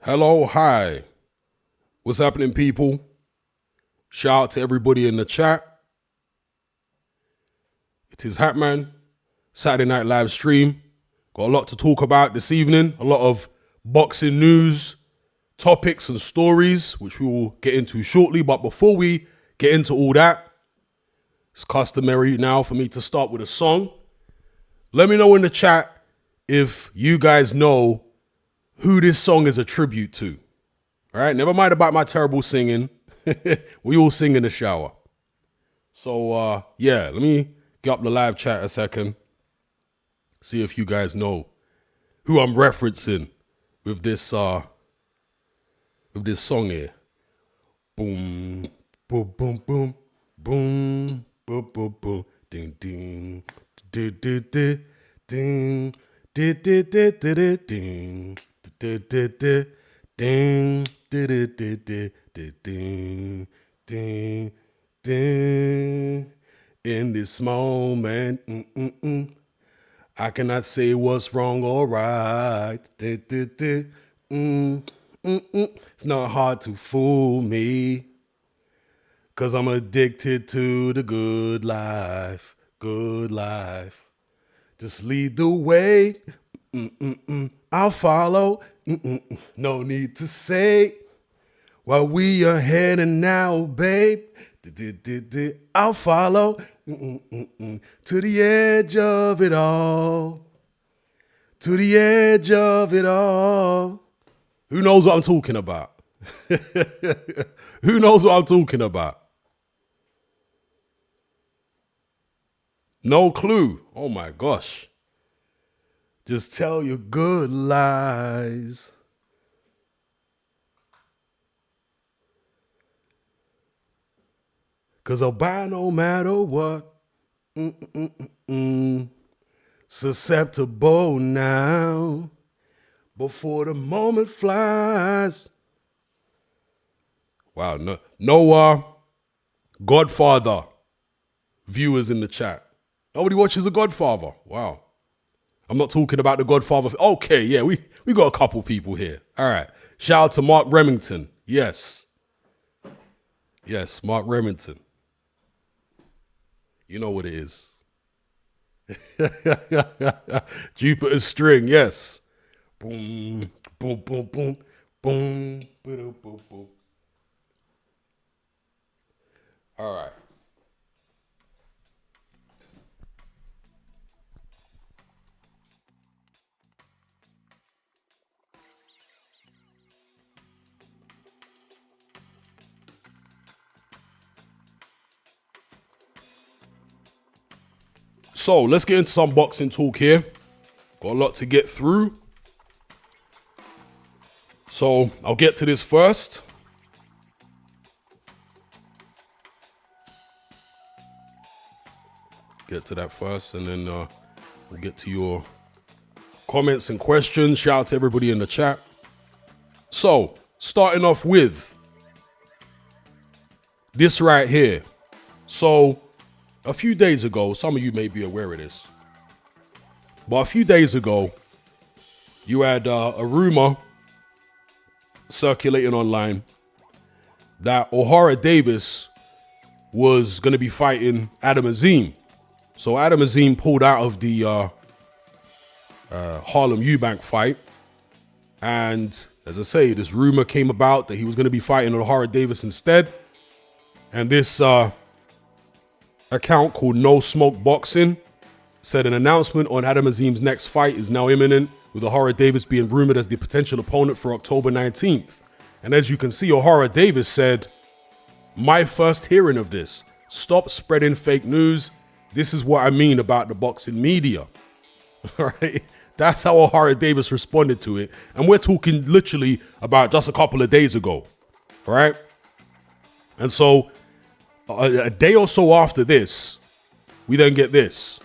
Hello, hi. What's happening, people? Shout out to everybody in the chat. It is Hatman, Saturday Night Live stream. Got a lot to talk about this evening. A lot of boxing news, topics and stories, which we will get into shortly. But before we get into all that, it's customary now for me to start with a song. Let me know in the chat if you guys know who this song is a tribute to. All right, never mind about my terrible singing. We all sing in the shower. So, yeah, let me get up the live chat a second. See if you guys know who I'm referencing with this song here. Boom, boom, boom, boom, boom, boom, boom, boom, ding, ding, ding, ding, ding, ding, ding, ding, ding, ding, ding, ding. In this moment, I cannot say what's wrong or right. It's not hard to fool me, 'cause I'm addicted to the good life, good life. Just lead the way, I'll follow, no need to say, while we are heading now, babe, I'll follow, to the edge of it all, to the edge of it all. Who knows what I'm talking about? Who knows what I'm talking about? No clue. Oh my gosh. Just tell your good lies. Cause I'll buy no matter what. Susceptible now. Before the moment flies. Wow, no Godfather viewers in the chat. Nobody watches The Godfather. Wow. I'm not talking about The Godfather. Okay, yeah, we got a couple people here. All right. Shout out to Mark Remington. Yes. Yes, Mark Remington. You know what it is. Jupiter's string, yes. Boom, boom, boom, boom, boom, boom, boom, boom. All right. So let's get into some boxing talk here. Got a lot to get through. So I'll get to this first. Get to that first, and then we'll get to your comments and questions. Shout out to everybody in the chat. So, starting off with this right here. So, a few days ago, some of you may be aware of this, but a few days ago, you had a rumor circulating online that Ohara Davies was going to be fighting Adam Azim. So Adam Azim pulled out of the Harlem Eubank fight. And as I say, this rumor came about that he was going to be fighting Ohara Davies instead. And this account called No Smoke Boxing said an announcement on Adam Azim's next fight is now imminent, with Ohara Davies being rumored as the potential opponent for October 19th. And as you can see, Ohara Davies said, "My first hearing of this. Stop spreading fake news. This is what I mean about the boxing media." All right. That's how Ohara Davies responded to it. And we're talking literally about just a couple of days ago. All right. And so a day or so after this, we then get this.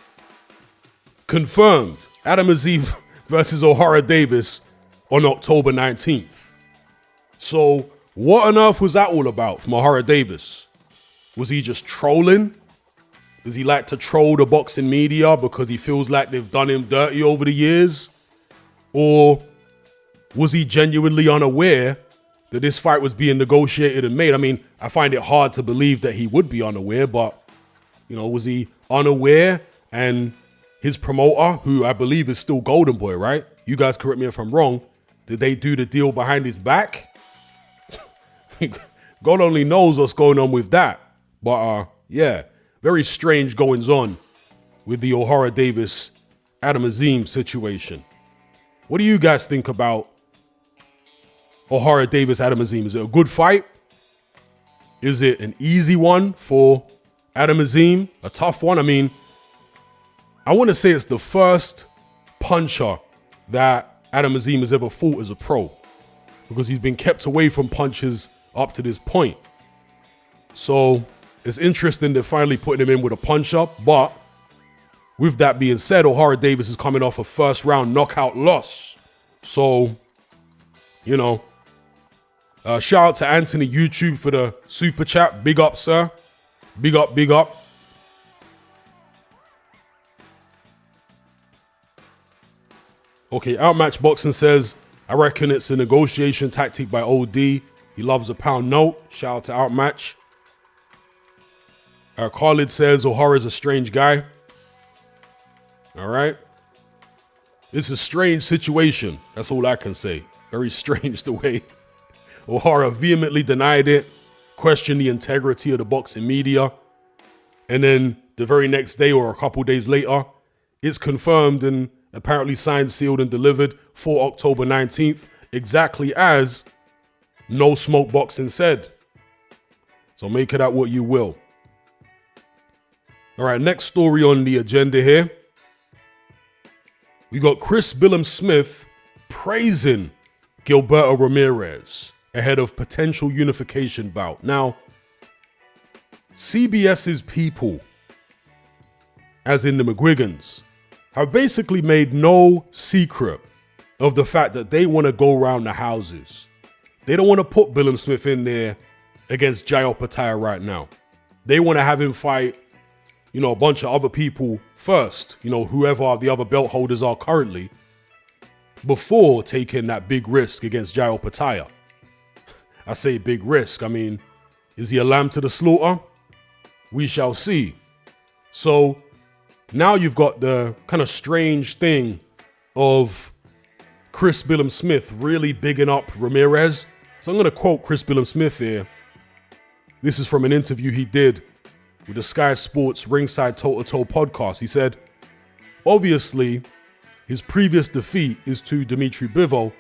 Confirmed. Adam Azim versus Ohara Davies on October 19th. So what on earth was that all about from Ohara Davies? Was he just trolling? Does he like to troll the boxing media because he feels like they've done him dirty over the years? Or was he genuinely unaware that this fight was being negotiated and made? I mean, I find it hard to believe that he would be unaware, but, was he unaware? And his promoter, who I believe is still Golden Boy, right? You guys correct me if I'm wrong. Did they do the deal behind his back? God only knows what's going on with that. But, yeah, very strange goings on with the Ohara Davies, Adam Azim situation. What do you guys think about Ohara Davies, Adam Azim? Is it a good fight? Is it an easy one for Adam Azim? A tough one? I mean, I want to say it's the first puncher that Adam Azim has ever fought as a pro, because he's been kept away from punches up to this point. So it's interesting they're finally putting him in with a puncher. But with that being said, Ohara Davies is coming off a first round knockout loss. So, shout out to Anthony YouTube for the super chat. Big up, sir. Big up, big up. Okay, Outmatch Boxing says, I reckon it's a negotiation tactic by OD. He loves a pound note. Shout out to Outmatch. Khalid says, Ohara is a strange guy. All right. It's a strange situation. That's all I can say. Very strange the way Ohara vehemently denied it, questioned the integrity of the boxing media. And then the very next day or a couple days later, it's confirmed and apparently signed, sealed, and delivered for October 19th, exactly as No Smoke Boxing said. So make it out what you will. All right, next story on the agenda here. We got Chris Billam-Smith praising Gilberto Ramirez ahead of potential unification bout. Now, CBS's people, as in the McGuigans, have basically made no secret of the fact that they want to go around the houses. They don't want to put Billam-Smith in there against Jai Opetaia right now. They want to have him fight, a bunch of other people first, whoever the other belt holders are currently, before taking that big risk against Jai Opetaia. I say big risk. I mean, is he a lamb to the slaughter? We shall see. So now you've got the kind of strange thing of Chris Billam-Smith really bigging up Ramirez. So I'm going to quote Chris Billam-Smith here. This is from an interview he did with the Sky Sports Ringside Toe-to-Toe podcast. He said, obviously, his previous defeat is to Dimitri Bivol,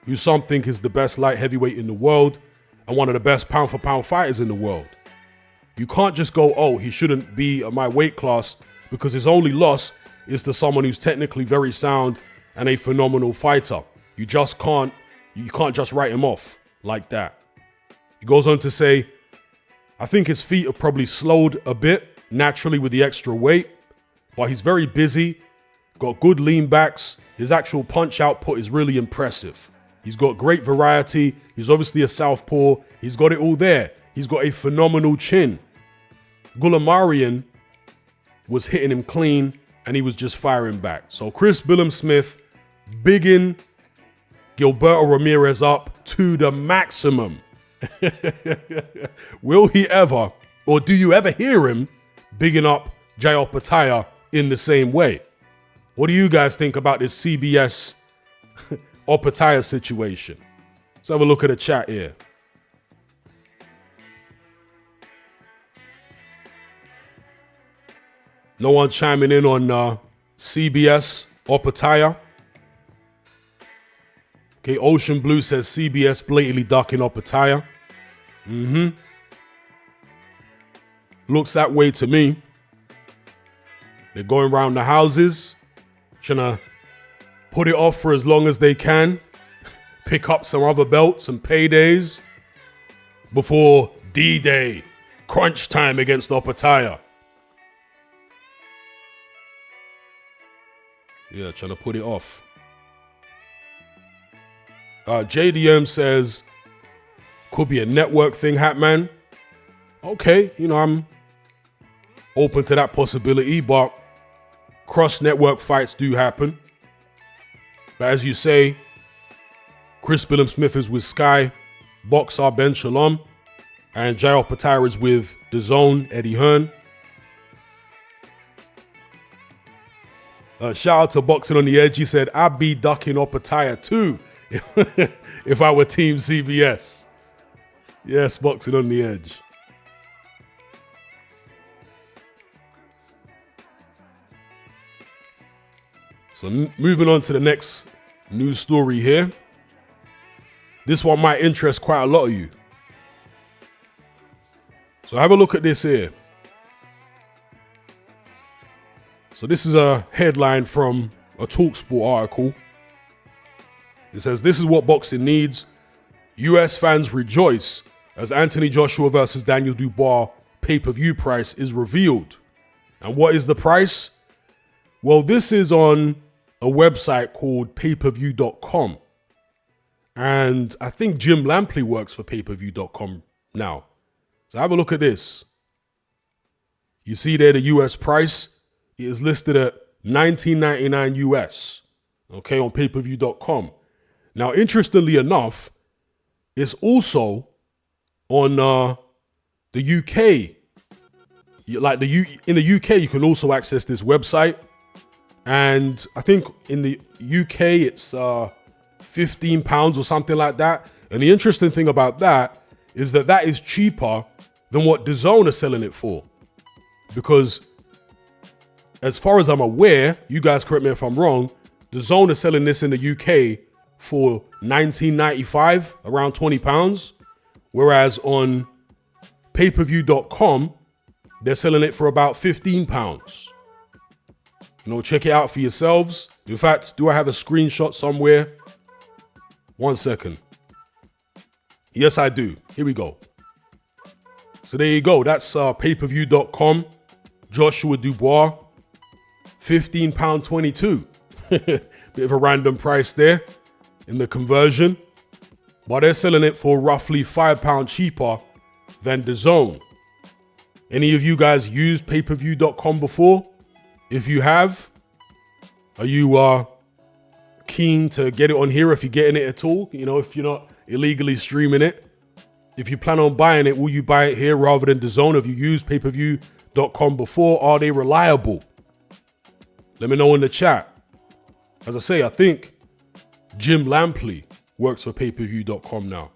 who some think is the best light heavyweight in the world and one of the best pound-for-pound fighters in the world. You can't just go, oh, he shouldn't be at my weight class, because his only loss is to someone who's technically very sound and a phenomenal fighter. You can't just write him off like that. He goes on to say, I think his feet have probably slowed a bit naturally with the extra weight, but he's very busy, got good lean backs. His actual punch output is really impressive. He's got great variety. He's obviously a southpaw. He's got it all there. He's got a phenomenal chin. Gulamarian was hitting him clean and he was just firing back. So Chris Billam-Smith bigging Gilberto Ramirez up to the maximum. Will he ever, or do you ever hear him bigging up Jai Opetaia in the same way? What do you guys think about this CBS Opetaia situation? Let's have a look at the chat here. No one chiming in on CBS Opetaia. Okay, Ocean Blue says CBS blatantly ducking Opetaia. Looks that way to me. They're going around the houses, trying to put it off for as long as they can, pick up some other belts and paydays before D-Day, crunch time against Opetaia. Yeah, trying to put it off. JDM says, could be a network thing, Hatman. Okay, I'm open to that possibility, but cross-network fights do happen. But as you say, Chris Billam-Smith is with Sky, Boxer Ben Shalom, and Jair Patara is with DAZN, Eddie Hearn. Shout out to Boxing on the Edge. He said, I'd be ducking Opataya too if I were Team CBS. Yes, Boxing on the Edge. So moving on to the next news story here. This one might interest quite a lot of you. So have a look at this here. So this is a headline from a TalkSport article. It says, this is what boxing needs. US fans rejoice as Anthony Joshua versus Daniel Dubois pay-per-view price is revealed. And what is the price? Well, this is on a website called payperview.com. And I think Jim Lampley works for payperview.com now. So have a look at this. You see there the US price. It is listed at $19.99 US. Okay, on payperview.com. Now, interestingly enough, it's also on the UK. In the UK, you can also access this website. And I think in the UK, it's £15 or something like that. And the interesting thing about that is that is cheaper than what DAZN are selling it for. Because as far as I'm aware, you guys correct me if I'm wrong, DAZN are selling this in the UK for $19.95, around £20. Whereas on payperview.com, they're selling it for about £15. You know, check it out for yourselves. In fact, do I have a screenshot somewhere? 1 second. Yes, I do. Here we go. So there you go. That's payperview.com. Joshua Dubois. £15.22. Bit of a random price there in the conversion. But they're selling it for roughly £5 cheaper than DAZN. Any of you guys used payperview.com before? If you have, are you keen to get it on here if you're getting it at all? You know, if you're not illegally streaming it. If you plan on buying it, will you buy it here rather than DAZN? Have you used payperview.com before? Are they reliable? Let me know in the chat. As I say, I think Jim Lampley works for payperview.com now.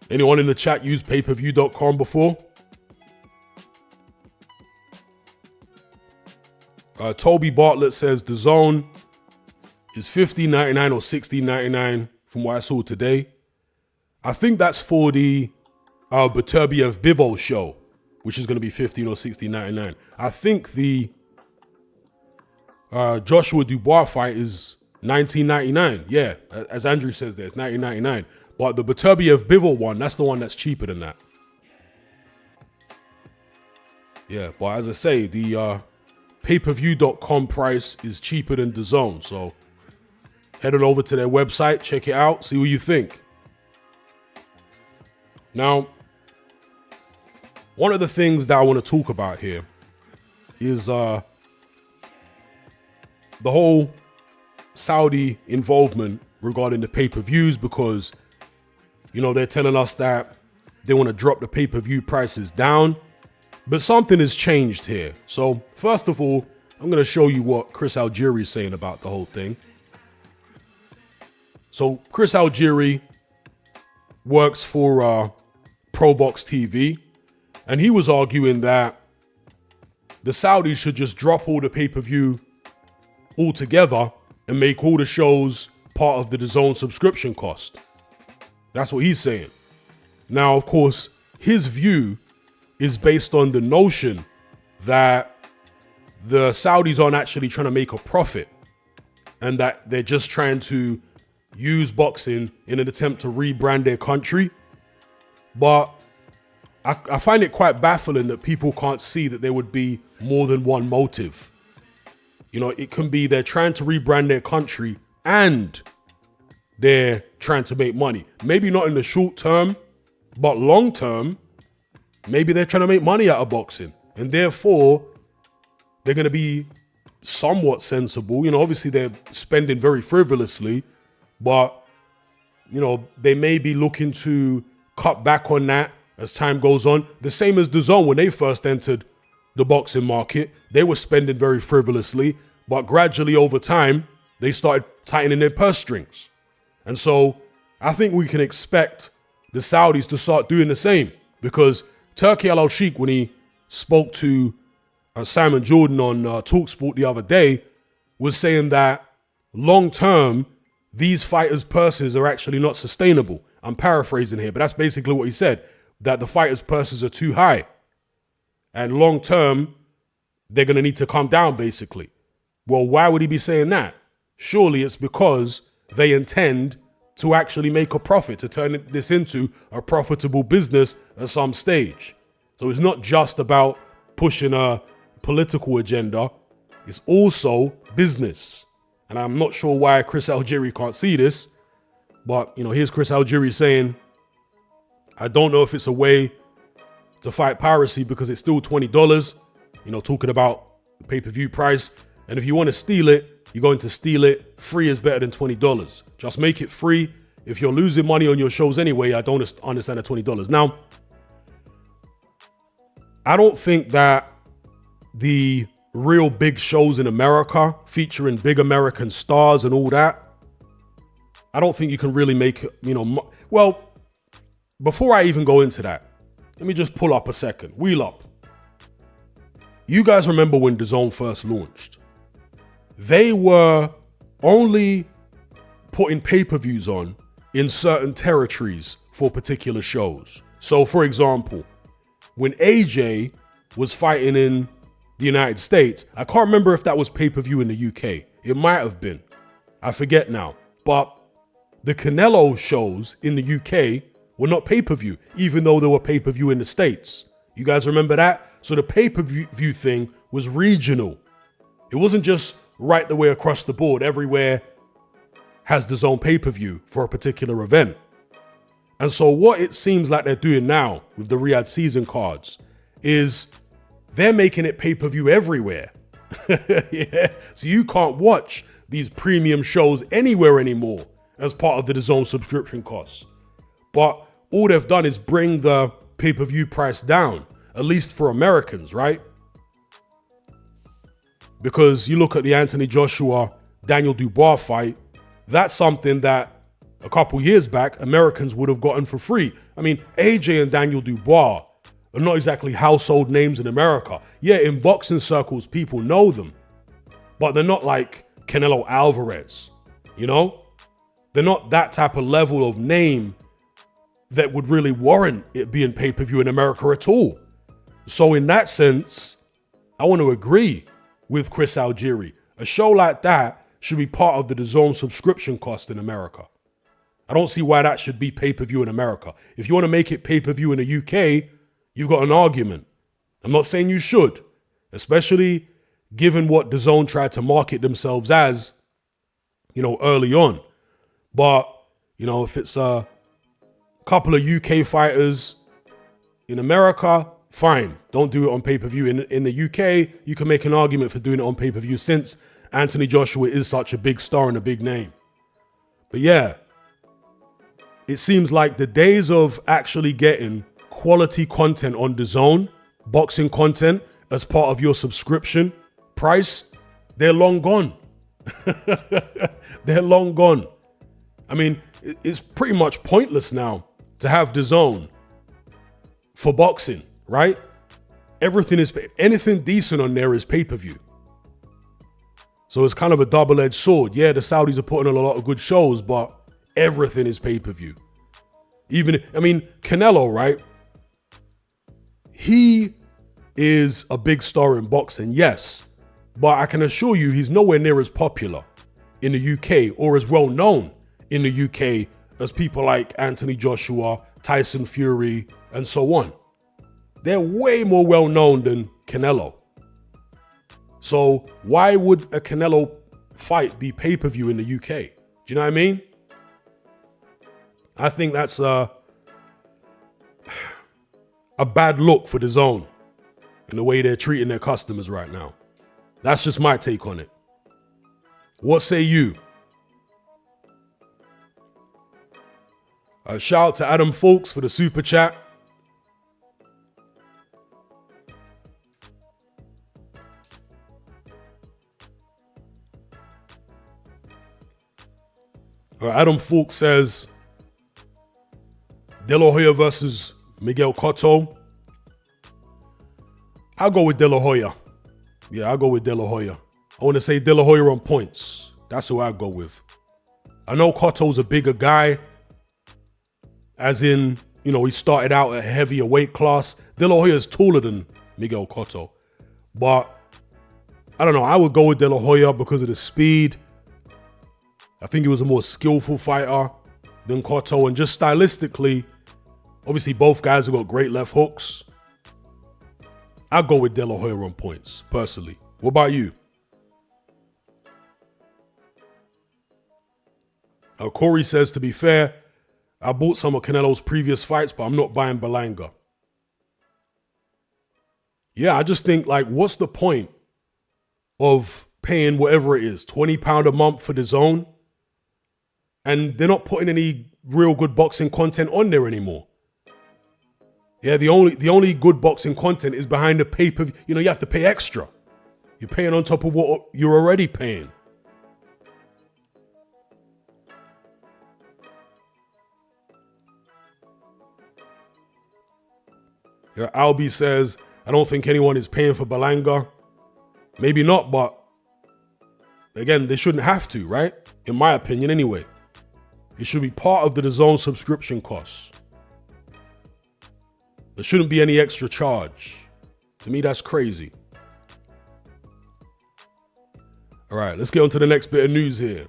Anyone in the chat used payperview.com before? Toby Bartlett says DAZN is $15.99 or $16.99 from what I saw today. I think that's for the Beterbiev Bivol show, which is going to be $15 or $16.99. I think the Joshua Dubois fight is $19.99. Yeah, as Andrew says there, it's $19.99. But the Beterbiev Bivol one, that's the one that's cheaper than that. Yeah, but as I say, the payperview.com price is cheaper than DAZN. So head on over to their website, check it out, see what you think. Now, one of the things that I want to talk about here is the whole Saudi involvement regarding the pay-per-views, because you know, they're telling us that they want to drop the pay-per-view prices down. But something has changed here. So, first of all, I'm going to show you what Chris Algieri is saying about the whole thing. So, Chris Algieri works for ProBox TV. And he was arguing that the Saudis should just drop all the pay-per-view altogether and make all the shows part of the DAZN subscription cost. That's what he's saying. Now, of course, his view is based on the notion that the Saudis aren't actually trying to make a profit and that they're just trying to use boxing in an attempt to rebrand their country. But I find it quite baffling that people can't see that there would be more than one motive. You know, it can be they're trying to rebrand their country and they're trying to make money. Maybe not in the short term, but long term, maybe they're trying to make money out of boxing. And therefore, they're going to be somewhat sensible. You know, obviously they're spending very frivolously, but, you know, they may be looking to cut back on that as time goes on. The same as DAZN when they first entered the boxing market. They were spending very frivolously, but gradually over time, they started tightening their purse strings. And so I think we can expect the Saudis to start doing the same, because Turki Al-Sheikh, when he spoke to Simon Jordan on TalkSport the other day, was saying that long-term, these fighters' purses are actually not sustainable. I'm paraphrasing here, but that's basically what he said, that the fighters' purses are too high. And long-term, they're going to need to come down, basically. Well, why would he be saying that? Surely it's because they intend to actually make a profit, to turn this into a profitable business at some stage. So it's not just about pushing a political agenda. It's also business. And I'm not sure why Chris Algieri can't see this, but, you know, here's Chris Algieri saying, I don't know if it's a way to fight piracy because it's still $20, you know, talking about the pay-per-view price. And if you want to steal it, you're going to steal it. Free is better than $20. Just make it free. If you're losing money on your shows anyway, I don't understand the $20. Now, I don't think that the real big shows in America featuring big American stars and all that, I don't think you can really make, you know, well, before I even go into that, let me just pull up a second. Wheel up. You guys remember when DAZN first launched? They were only putting pay-per-views on in certain territories for particular shows. So, for example, when AJ was fighting in the United States, I can't remember if that was pay-per-view in the UK. It might have been. I forget now. But the Canelo shows in the UK were not pay-per-view, even though they were pay-per-view in the States. You guys remember that? So the pay-per-view thing was regional. It wasn't just right the way across the board. Everywhere has DAZN pay-per-view for a particular event. And so what it seems like they're doing now with the Riyadh season cards is they're making it pay-per-view everywhere. Yeah. So you can't watch these premium shows anywhere anymore as part of the DAZN subscription costs. But all they've done is bring the pay-per-view price down, at least for Americans, right? Because you look at the Anthony Joshua, Daniel Dubois fight, that's something that a couple years back, Americans would have gotten for free. I mean, AJ and Daniel Dubois are not exactly household names in America. Yeah, in boxing circles, people know them, but they're not like Canelo Alvarez, you know? They're not that type of level of name that would really warrant it being pay-per-view in America at all. So in that sense, I want to agree with Chris Algieri. A show like that should be part of the DAZN subscription cost in America. I don't see why that should be pay-per-view in America. If you want to make it pay-per-view in the UK, you've got an argument. I'm not saying you should, especially given what DAZN tried to market themselves as, you know, early on. But, you know, if it's a couple of UK fighters in America, fine. Don't do it on pay-per-view. In the UK, you can make an argument for doing it on pay-per-view since Anthony Joshua is such a big star and a big name. But yeah, it seems like the days of actually getting quality content on DAZN, boxing content, as part of your subscription price, they're long gone. They're long gone. I mean, it's pretty much pointless now to have DAZN for boxing, right? Anything decent on there is pay-per-view. So it's kind of a double-edged sword. Yeah, the Saudis are putting on a lot of good shows, but everything is pay-per-view. Canelo, right? He is a big star in boxing, yes. But I can assure you he's nowhere near as popular in the UK or as well known in the UK as people like Anthony Joshua, Tyson Fury, and so on. They're way more well known than Canelo. So why would a Canelo fight be pay-per-view in the UK? Do you know what I mean? I think that's a a bad look for the zone in the way they're treating their customers right now. That's just my take on it. What say you? Shout out to Adam Folks for the super chat. Adam Falk says, De La Hoya versus Miguel Cotto. I'll go with De La Hoya. Yeah, I'll go with De La Hoya. I want to say De La Hoya on points. That's who I'll go with. I know Cotto's a bigger guy, as in, you know, he started out at a heavier weight class. De La Hoya is taller than Miguel Cotto. But, I don't know, I would go with De La Hoya because of the speed. I think he was a more skillful fighter than Cotto, and just stylistically, obviously both guys have got great left hooks. I'll go with De La Hoya on points, personally. What about you? Corey says, to be fair, I bought some of Canelo's previous fights, but I'm not buying Berlanga. Yeah, I just think, like, what's the point of paying whatever it is, £20 a month for the zone? And they're not putting any real good boxing content on there anymore. Yeah, the only good boxing content is behind the pay-per-view. You know, you have to pay extra. You're paying on top of what you're already paying. Yeah, Albie says, I don't think anyone is paying for Berlanga. Maybe not, but again, they shouldn't have to, right? In my opinion, anyway. It should be part of the DAZN subscription costs. There shouldn't be any extra charge. To me, that's crazy. All right, let's get on to the next bit of news here.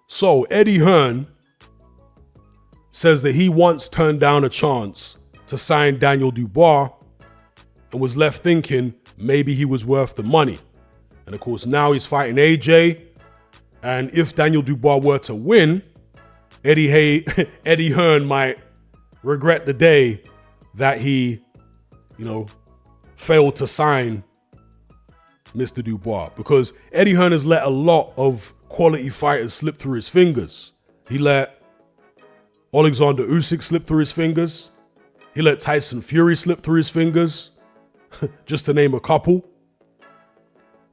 So, Eddie Hearn says that he once turned down a chance to sign Daniel Dubois and was left thinking maybe he was worth the money. And of course, now he's fighting AJ. And if Daniel Dubois were to win, Eddie Hearn might regret the day that he, failed to sign Mr. Dubois, because Eddie Hearn has let a lot of quality fighters slip through his fingers. He let Alexander Usyk slip through his fingers. He let Tyson Fury slip through his fingers, just to name a couple.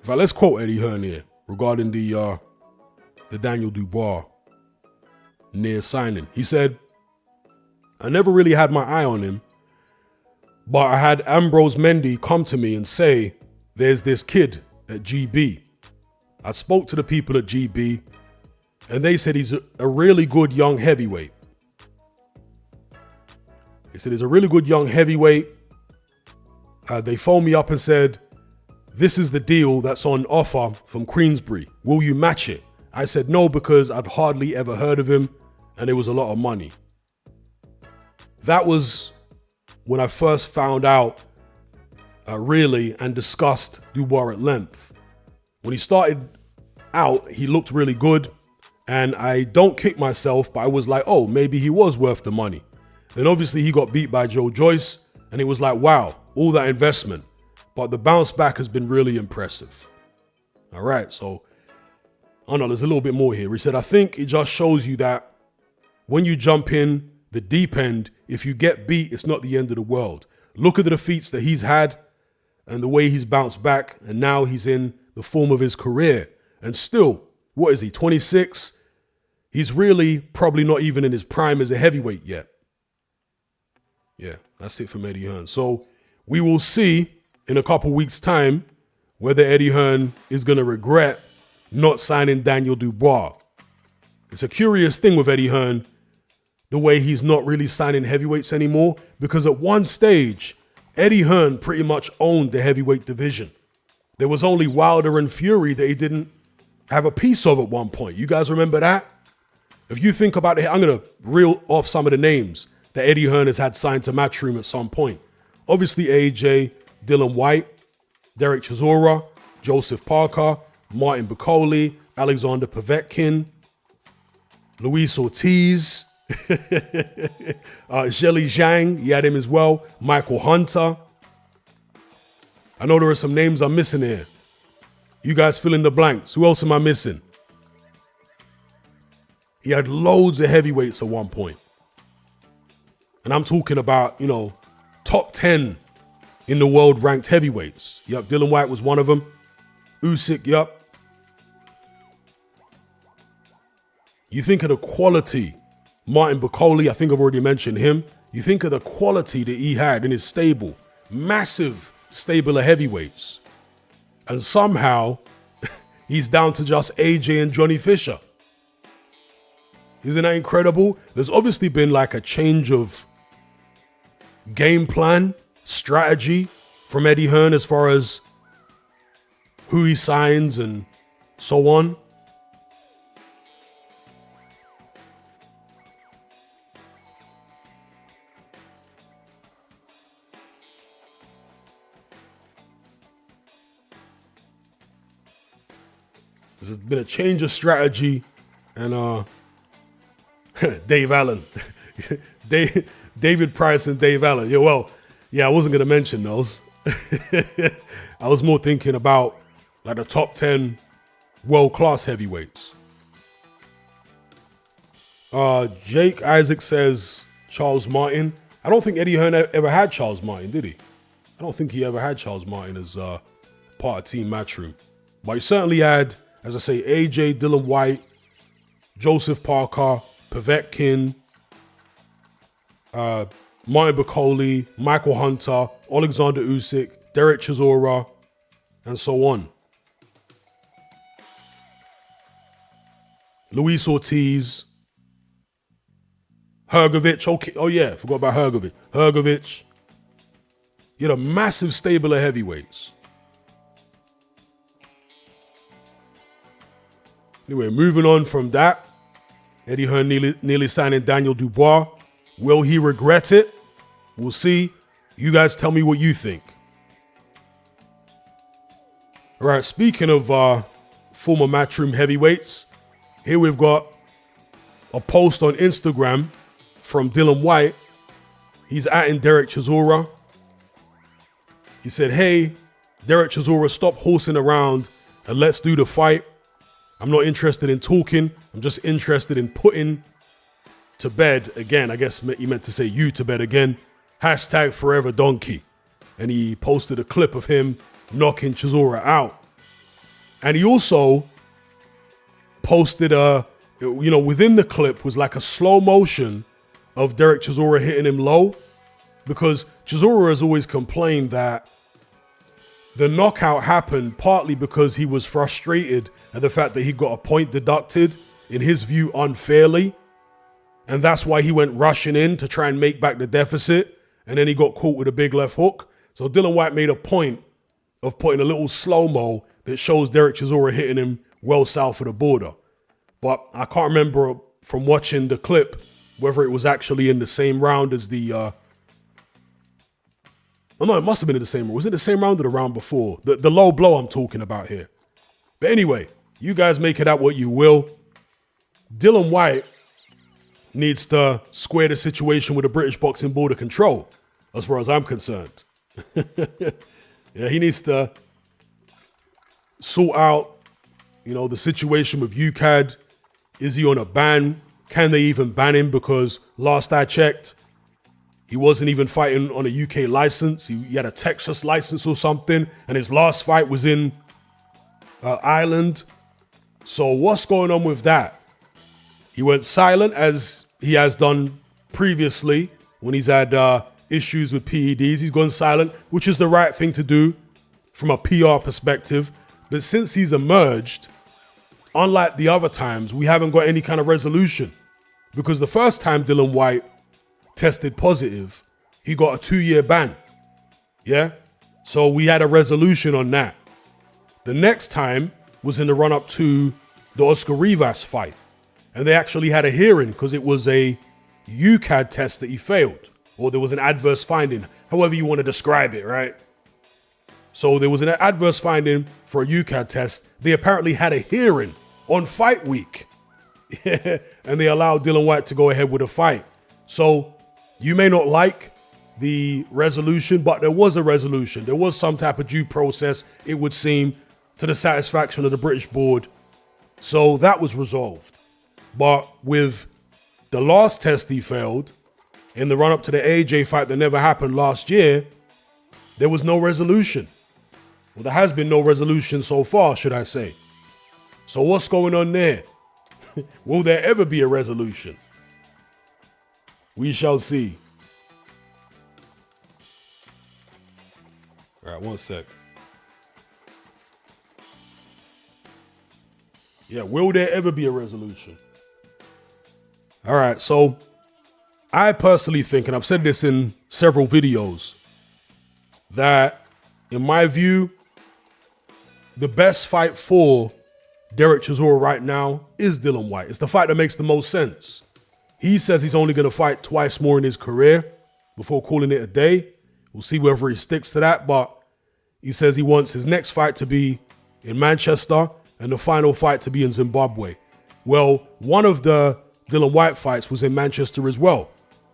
In fact, let's quote Eddie Hearn here regarding the Daniel Dubois near signing. He said, I never really had my eye on him, but I had Ambrose Mendy come to me and say, there's this kid at GB. I spoke to the people at GB and they said he's a really good young heavyweight. They said he's a really good young heavyweight. They phoned me up and said, this is the deal that's on offer from Queensbury. Will you match it? I said no, because I'd hardly ever heard of him and it was a lot of money. That was when I first found out really and discussed Dubois at length. When he started out, he looked really good, and I don't kick myself, but I was like, oh, maybe he was worth the money. Then obviously he got beat by Joe Joyce, and it was like, wow, all that investment. But the bounce back has been really impressive. All right, so, oh no, there's a little bit more here. He said, I think it just shows you that when you jump in the deep end, if you get beat, it's not the end of the world. Look at the defeats that he's had and the way he's bounced back, and now he's in the form of his career. And still, what is he, 26? He's really probably not even in his prime as a heavyweight yet. Yeah, that's it from Eddie Hearn. So we will see in a couple weeks' time whether Eddie Hearn is going to regret not signing Daniel Dubois. It's a curious thing with Eddie Hearn, the way he's not really signing heavyweights anymore, because at one stage, Eddie Hearn pretty much owned the heavyweight division. There was only Wilder and Fury that he didn't have a piece of at one point. You guys remember that? If you think about it, I'm going to reel off some of the names that Eddie Hearn has had signed to Matchroom at some point. Obviously AJ, Dylan Whyte, Derek Chisora, Joseph Parker, Martin Bacoli, Alexander Povetkin, Luis Ortiz, Zheli Zhang, he had him as well. Michael Hunter. I know there are some names I'm missing here. You guys fill in the blanks. Who else am I missing? He had loads of heavyweights at one point. And I'm talking about, top 10 in the world ranked heavyweights. Yep, Dillian Whyte was one of them. Usyk, yep. You think of the quality. Martin Bakole, I think I've already mentioned him. You think of the quality that he had in his stable. Massive stable of heavyweights. And somehow, he's down to just AJ and Johnny Fisher. Isn't that incredible? There's obviously been like a change of game plan, strategy from Eddie Hearn as far as who he signs and so on. There's been a change of strategy and Dave Allen. David Price and Dave Allen. I wasn't going to mention those. I was more thinking about like the top 10 world-class heavyweights. Jake Isaac says Charles Martin. I don't think Eddie Hearn ever had Charles Martin, did he? I don't think he ever had Charles Martin as part of Team Matchroom. But he certainly had, as I say, AJ, Dillian Whyte, Joseph Parker, Povetkin, Martin Bakole, Michael Hunter, Alexander Usyk, Derek Chisora, and so on. Luis Ortiz, Hrgovic. Okay, oh yeah, forgot about Hrgovic. Hrgovic. You had a massive stable of heavyweights. Anyway, moving on from that, Eddie Hearn nearly signing Daniel Dubois. Will he regret it? We'll see. You guys tell me what you think. All right, speaking of former Matchroom heavyweights, here we've got a post on Instagram from Dillian Whyte. He's atting Derek Chisora. He said, "Hey, Derek Chisora, stop horsing around and let's do the fight. I'm not interested in talking. I'm just interested in putting to bed again." I guess he meant to say you to bed again. Hashtag forever donkey. And he posted a clip of him knocking Chisora out. And he also posted within the clip was like a slow motion of Derek Chisora hitting him low, because Chisora has always complained that the knockout happened partly because he was frustrated at the fact that he got a point deducted, in his view, unfairly. And that's why he went rushing in to try and make back the deficit. And then he got caught with a big left hook. So Dillian Whyte made a point of putting a little slow-mo that shows Derek Chisora hitting him well south of the border. But I can't remember from watching the clip whether it was actually in the same round as the... Oh no, it must have been in the same round. Was it the same round or the round before? The low blow I'm talking about here. But anyway, you guys make it out what you will. Dillian Whyte needs to square the situation with the British Boxing Board of Control, as far as I'm concerned. Yeah, he needs to sort out, the situation with UCAD. Is he on a ban? Can they even ban him? Because last I checked, he wasn't even fighting on a UK license. He had a Texas license or something, and his last fight was in Ireland. So what's going on with that? He went silent, as he has done previously when he's had issues with PEDs. He's gone silent, which is the right thing to do from a PR perspective. But since he's emerged, unlike the other times, we haven't got any kind of resolution. Because the first time Dillian Whyte tested positive, he got a 2-year ban. Yeah? So we had a resolution on that. The next time was in the run-up to the Oscar Rivas fight. And they actually had a hearing because it was a UCAD test that he failed. Or there was an adverse finding, however you want to describe it, right? So there was an adverse finding for a UCAD test. They apparently had a hearing on fight week. and they allowed Dillian Whyte to go ahead with a fight. So you may not like the resolution, but there was a resolution. There was some type of due process, it would seem, to the satisfaction of the British board. So that was resolved. But with the last test he failed, in the run-up to the AJ fight that never happened last year, there was no resolution. Well, there has been no resolution so far, should I say. So what's going on there? Will there ever be a resolution? We shall see. All right, one sec. Yeah, will there ever be a resolution? All right, so I personally think, and I've said this in several videos, that in my view, the best fight for Derek Chisora right now is Dillian Whyte. It's the fight that makes the most sense. He says he's only going to fight twice more in his career before calling it a day. We'll see whether he sticks to that, but he says he wants his next fight to be in Manchester and the final fight to be in Zimbabwe. Well, one of the Dillian Whyte fights was in Manchester as well.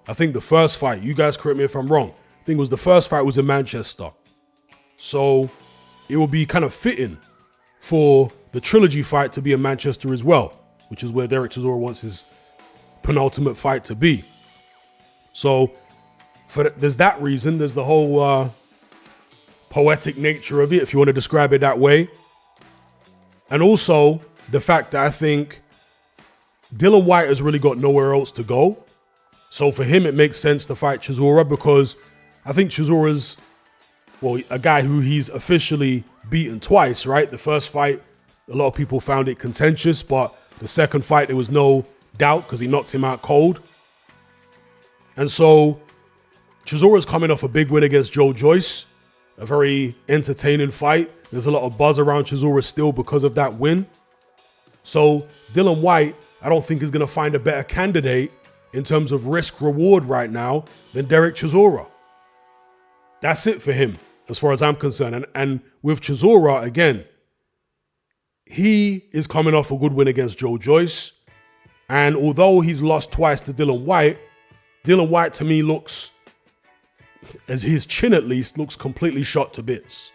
I think the first fight, you guys correct me if I'm wrong, I think it was the first fight was in Manchester. So it will be kind of fitting for the trilogy fight to be in Manchester as well, which is where Derek Chisora wants his penultimate fight to be. So there's that reason. There's the whole poetic nature of it, if you want to describe it that way. And also the fact that I think Dillian Whyte has really got nowhere else to go. So for him, it makes sense to fight Chisora because I think Chisora's, well, a guy who he's officially beaten twice, right? The first fight, a lot of people found it contentious, but the second fight, there was no doubt because he knocked him out cold. And so Chisora's coming off a big win against Joe Joyce, a very entertaining fight. There's a lot of buzz around Chisora still because of that win. So Dillian Whyte, I don't think is going to find a better candidate in terms of risk reward right now than Derek Chisora. That's it for him, as far as I'm concerned. And with Chisora, again, he is coming off a good win against Joe Joyce. And although he's lost twice to Dillian Whyte to me looks, as his chin at least, looks completely shot to bits.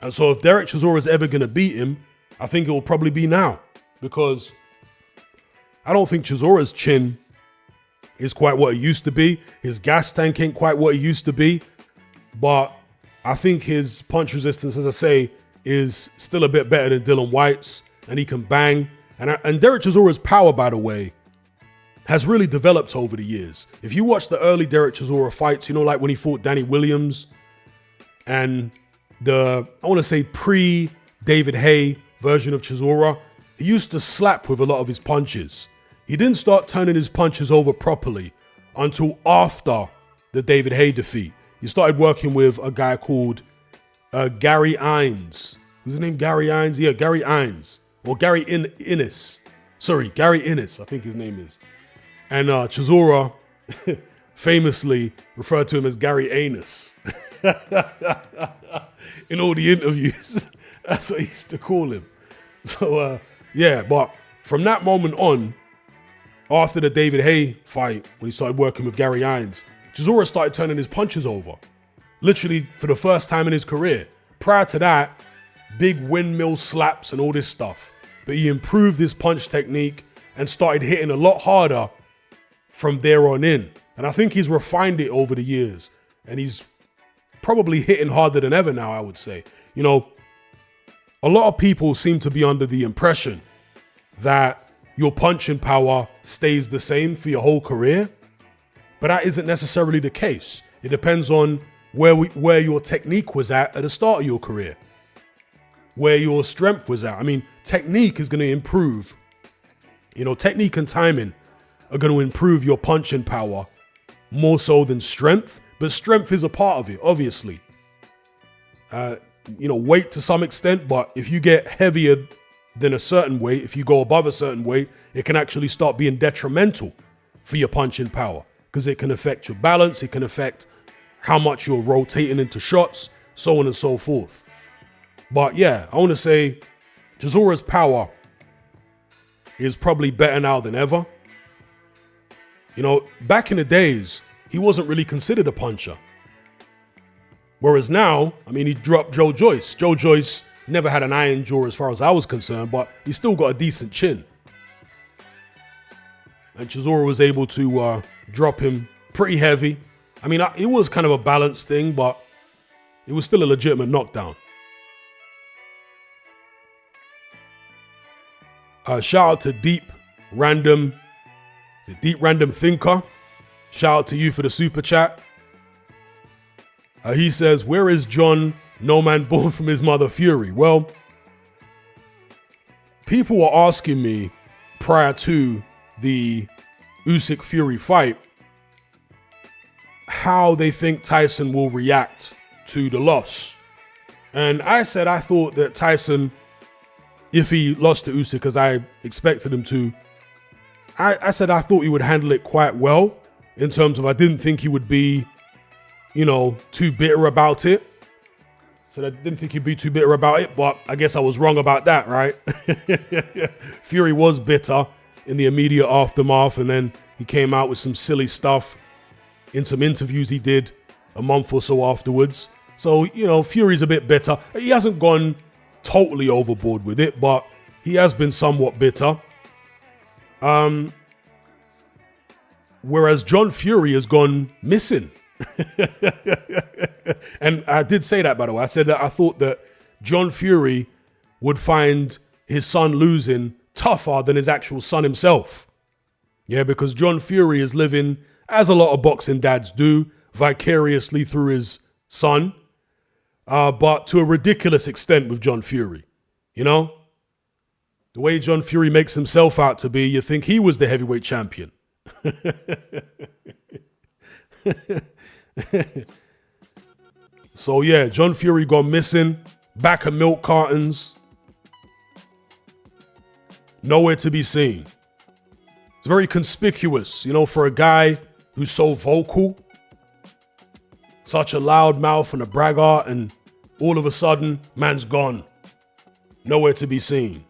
And so if Derek Chisora is ever going to beat him, I think it will probably be now. Because I don't think Chisora's chin is quite what it used to be. His gas tank ain't quite what it used to be. But I think his punch resistance, as I say, is still a bit better than Dillian Whyte's. And he can bang. And Derek Chisora's power, by the way, has really developed over the years. If you watch the early Derek Chisora fights, you know, like when he fought Danny Williams and I want to say pre-David Haye version of Chisora, he used to slap with a lot of his punches. He didn't start turning his punches over properly until after the David Haye defeat. He started working with a guy called Gary Innes. Was his name Gary Innes? Yeah, Gary Innes. Or Gary Ennis. Sorry, Gary Ennis, I think his name is. And Chisora famously referred to him as Gary Anus. In all the interviews. That's what he used to call him. So, yeah, but from that moment on, after the David Haye fight, when he started working with Gary Innes, Chisora started turning his punches over. Literally for the first time in his career. Prior to that, big windmill slaps and all this stuff. But he improved his punch technique and started hitting a lot harder from there on in. And I think he's refined it over the years. And he's probably hitting harder than ever now, I would say. You know, a lot of people seem to be under the impression that your punching power stays the same for your whole career. But that isn't necessarily the case. It depends on where your technique was at the start of your career. Where your strength was at. I mean, technique is going to improve. You know, technique and timing are going to improve your punching power more so than strength. But strength is a part of it, obviously. You know, weight to some extent, but if you get heavier than a certain weight, if you go above a certain weight, it can actually start being detrimental for your punching power because it can affect your balance, it can affect how much you're rotating into shots, so on and so forth. But yeah, I want to say Chisora's power is probably better now than ever. You know, back in the days, he wasn't really considered a puncher. Whereas now, I mean, he dropped Joe Joyce. Joe Joyce never had an iron jaw as far as I was concerned, but he still got a decent chin. And Chisora was able to drop him pretty heavy. I mean, it was kind of a balanced thing, but it was still a legitimate knockdown. Shout out to Deep Random Thinker. Shout out to you for the super chat. He says, where is John, no man born from his mother Fury? Well, people were asking me prior to the Usyk Fury fight how they think Tyson will react to the loss. And I said I thought that Tyson, if he lost to Usyk as I expected him to, I said I thought he would handle it quite well in terms of I didn't think he would be, you know, too bitter about it. So I didn't think he'd be too bitter about it, but I guess I was wrong about that, right? Fury was bitter in the immediate aftermath, and then he came out with some silly stuff in some interviews he did a month or so afterwards. So, you know, Fury's a bit bitter. He hasn't gone totally overboard with it, but he has been somewhat bitter. Whereas John Fury has gone missing. And I did say that, by the way. I said that I thought that John Fury would find his son losing tougher than his actual son himself. Yeah, because John Fury is living, as a lot of boxing dads do, vicariously through his son. But to a ridiculous extent with John Fury. You know? The way John Fury makes himself out to be, you think he was the heavyweight champion. So yeah, John Fury gone missing. Back of milk cartons. Nowhere to be seen. It's very conspicuous, you know, for a guy who's so vocal. Such a loud mouth and a braggart, and all of a sudden, man's gone. Nowhere to be seen.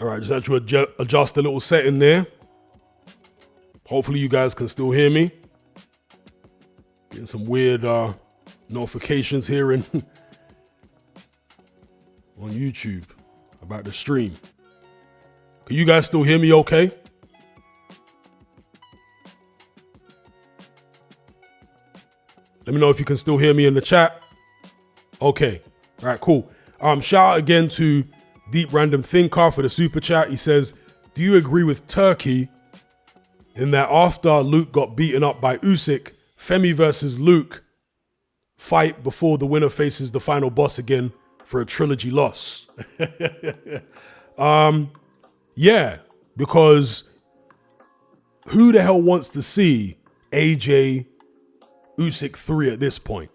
All right, just had to adjust a little setting there. Hopefully you guys can still hear me. Getting some weird notifications here on YouTube about the stream. Can you guys still hear me okay? Let me know if you can still hear me in the chat. Okay. All right, cool. Shout out again to Deep Random Thinker for the super chat. He says, do you agree with Turkey in that after Luke got beaten up by Usyk, Femi versus Luke fight before the winner faces the final boss again for a trilogy loss? Yeah, because who the hell wants to see AJ Usyk 3 at this point?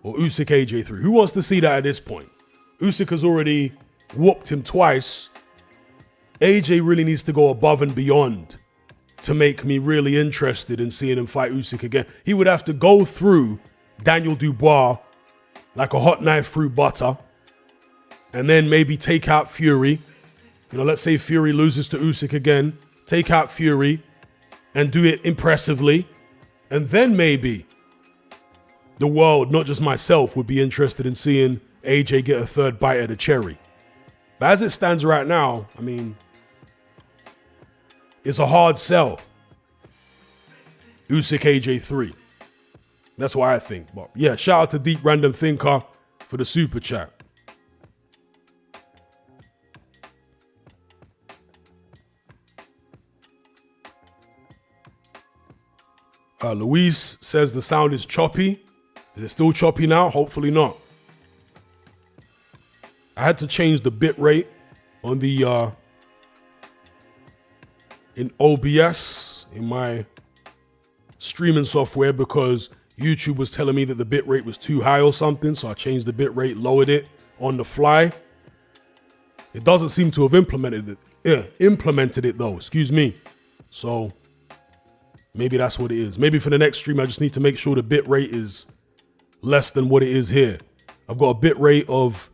Or Usyk AJ 3? Who wants to see that at this point? Usyk has already whooped him twice. AJ really needs to go above and beyond to make me really interested in seeing him fight Usyk again. He would have to go through Daniel Dubois like a hot knife through butter, and then maybe take out Fury. You know, let's say Fury loses to Usyk again. Take out Fury and do it impressively. And then maybe the world, not just myself, would be interested in seeing AJ get a third bite at the cherry. But as it stands right now, I mean, it's a hard sell. Usyk AJ 3. That's what I think. But yeah, shout out to Deep Random Thinker for the super chat. Luis says the sound is choppy. Is it still choppy now? Hopefully not. I had to change the bit rate on the in OBS in my streaming software because YouTube was telling me that the bit rate was too high or something, so I changed the bit rate, lowered it on the fly. It doesn't seem to have implemented it though, excuse me. So maybe that's what it is. Maybe for the next stream, I just need to make sure the bit rate is less than what it is here. I've got a bit rate of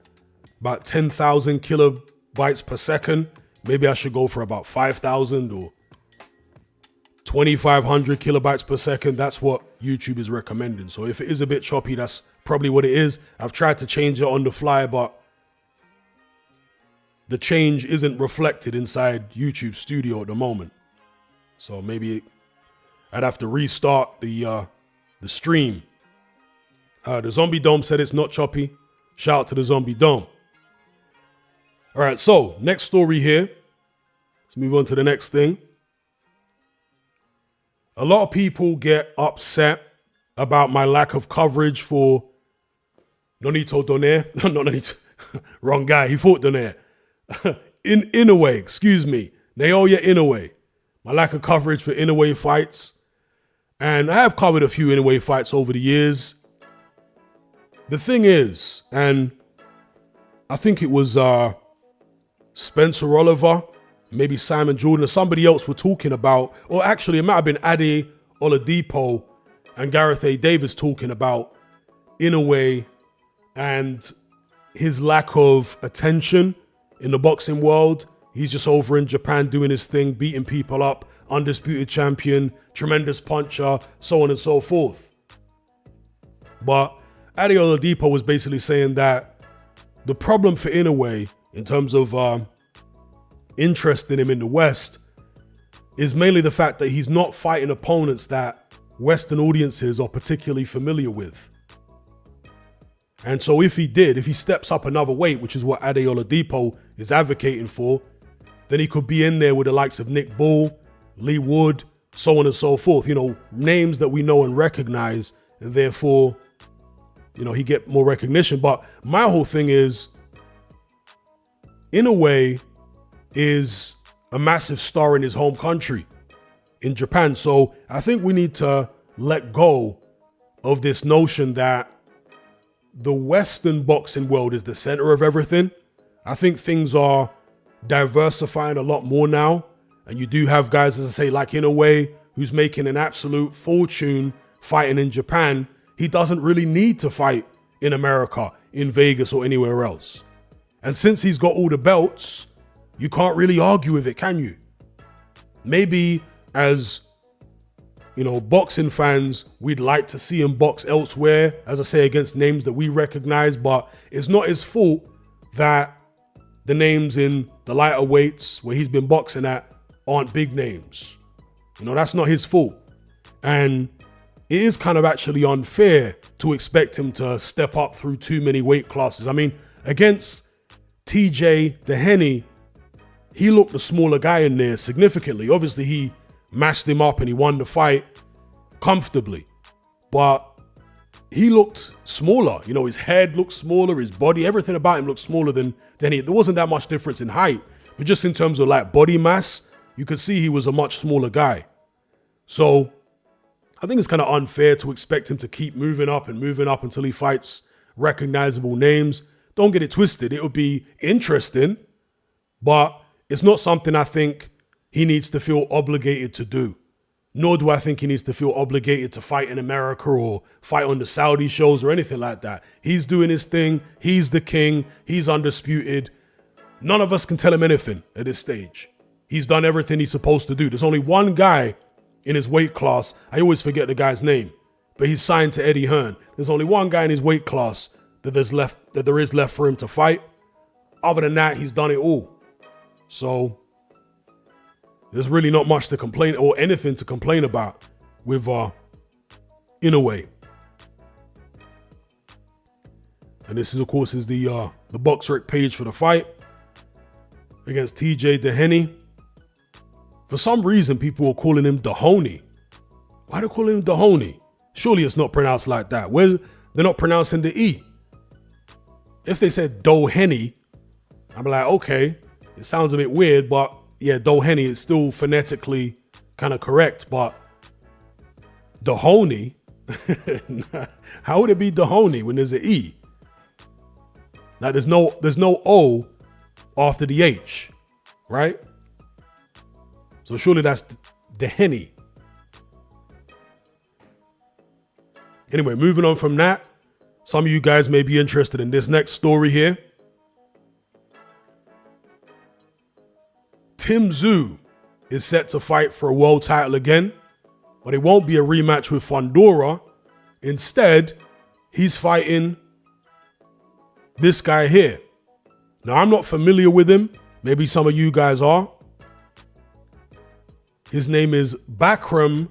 about 10,000 kilobytes per second. Maybe I should go for about 5,000 or 2,500 kilobytes per second. That's what YouTube is recommending. So if it is a bit choppy, that's probably what it is. I've tried to change it on the fly, but the change isn't reflected inside YouTube Studio at the moment. So maybe I'd have to restart the stream. The Zombie Dome said it's not choppy. Shout out to the Zombie Dome. All right, so next story here. Let's move on to the next thing. A lot of people get upset about my lack of coverage for Nonito Donaire. Not Nonito. Wrong guy. He fought Donaire. Inoue, excuse me. Naoya Inoue. My lack of coverage for Inoue fights. And I have covered a few Inoue fights over the years. The thing is, and I think it was Spencer Oliver, maybe Simon Jordan, or somebody else were talking about, or actually it might have been Ade Oladipo and Gareth A. Davies talking about Inoue and his lack of attention in the boxing world. He's just over in Japan doing his thing, beating people up, undisputed champion, tremendous puncher, so on and so forth. But Ade Oladipo was basically saying that the problem for Inoue in terms of interest in him in the West is mainly the fact that he's not fighting opponents that Western audiences are particularly familiar with. And so if he steps up another weight, which is what Ade Oladipo is advocating for, then he could be in there with the likes of Nick Bull, Lee Wood, so on and so forth. You know, names that we know and recognize, and therefore, you know, he get more recognition. But my whole thing is, Inoue is a massive star in his home country, in Japan. So I think we need to let go of this notion that the Western boxing world is the center of everything. I think things are diversifying a lot more now. And you do have guys, as I say, like Inoue, who's making an absolute fortune fighting in Japan. He doesn't really need to fight in America, in Vegas, or anywhere else. And since he's got all the belts, you can't really argue with it, can you? Maybe as, you know, boxing fans, we'd like to see him box elsewhere, as I say, against names that we recognize, but it's not his fault that the names in the lighter weights where he's been boxing at aren't big names. You know, that's not his fault. And it is kind of actually unfair to expect him to step up through too many weight classes. I mean, against TJ Dehenny, he looked the smaller guy in there significantly. Obviously, he mashed him up and he won the fight comfortably. But he looked smaller. You know, his head looked smaller, his body, everything about him looked smaller than Dehenny. There wasn't that much difference in height, but just in terms of like body mass, you could see he was a much smaller guy. So I think it's kind of unfair to expect him to keep moving up until he fights recognizable names. Don't get it twisted. It would be interesting, but it's not something I think he needs to feel obligated to do. Nor do I think he needs to feel obligated to fight in America or fight on the Saudi shows or anything like that. He's doing his thing. He's the king. He's undisputed. None of us can tell him anything at this stage. He's done everything he's supposed to do. There's only one guy in his weight class. I always forget the guy's name, but he's signed to Eddie Hearn. There's only one guy in his weight class that there is left for him to fight. Other than that, he's done it all. So there's really not much to complain or anything to complain about with Inoue. And this is, of course, is the BoxRec page for the fight against TJ Doheny. For some reason, people are calling him Doheny. Why do they call him Doheny? Surely it's not pronounced like that. They're not pronouncing the E. If they said Doheny, I'd be like, okay, it sounds a bit weird, but yeah, Doheny is still phonetically kind of correct, but Doheny, how would it be Doheny when there's an E? Like there's no O after the H, right? So surely that's Doheny. Anyway, moving on from that, some of you guys may be interested in this next story here. Tszyu is set to fight for a world title again, but it won't be a rematch with Fundora. Instead, he's fighting this guy here. Now, I'm not familiar with him. Maybe some of you guys are. His name is Bakram.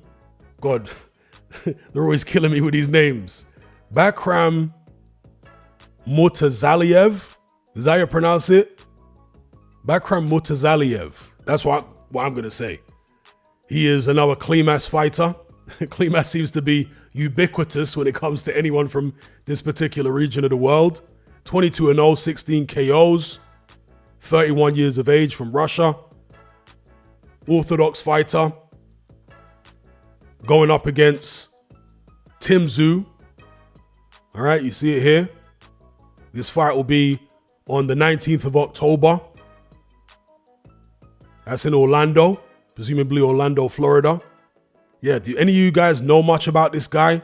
God, they're always killing me with these names. Bakram Murtazaliev. Is that how you pronounce it? Bakram Murtazaliev. That's what I'm going to say. He is another Klimas fighter. Klimas seems to be ubiquitous when it comes to anyone from this particular region of the world. 22-0, 16 KOs, 31 years of age, from Russia. Orthodox fighter. Going up against Tszyu. All right, you see it here. This fight will be on the 19th of October. That's in Orlando, presumably Orlando, Florida. Yeah, do any of you guys know much about this guy?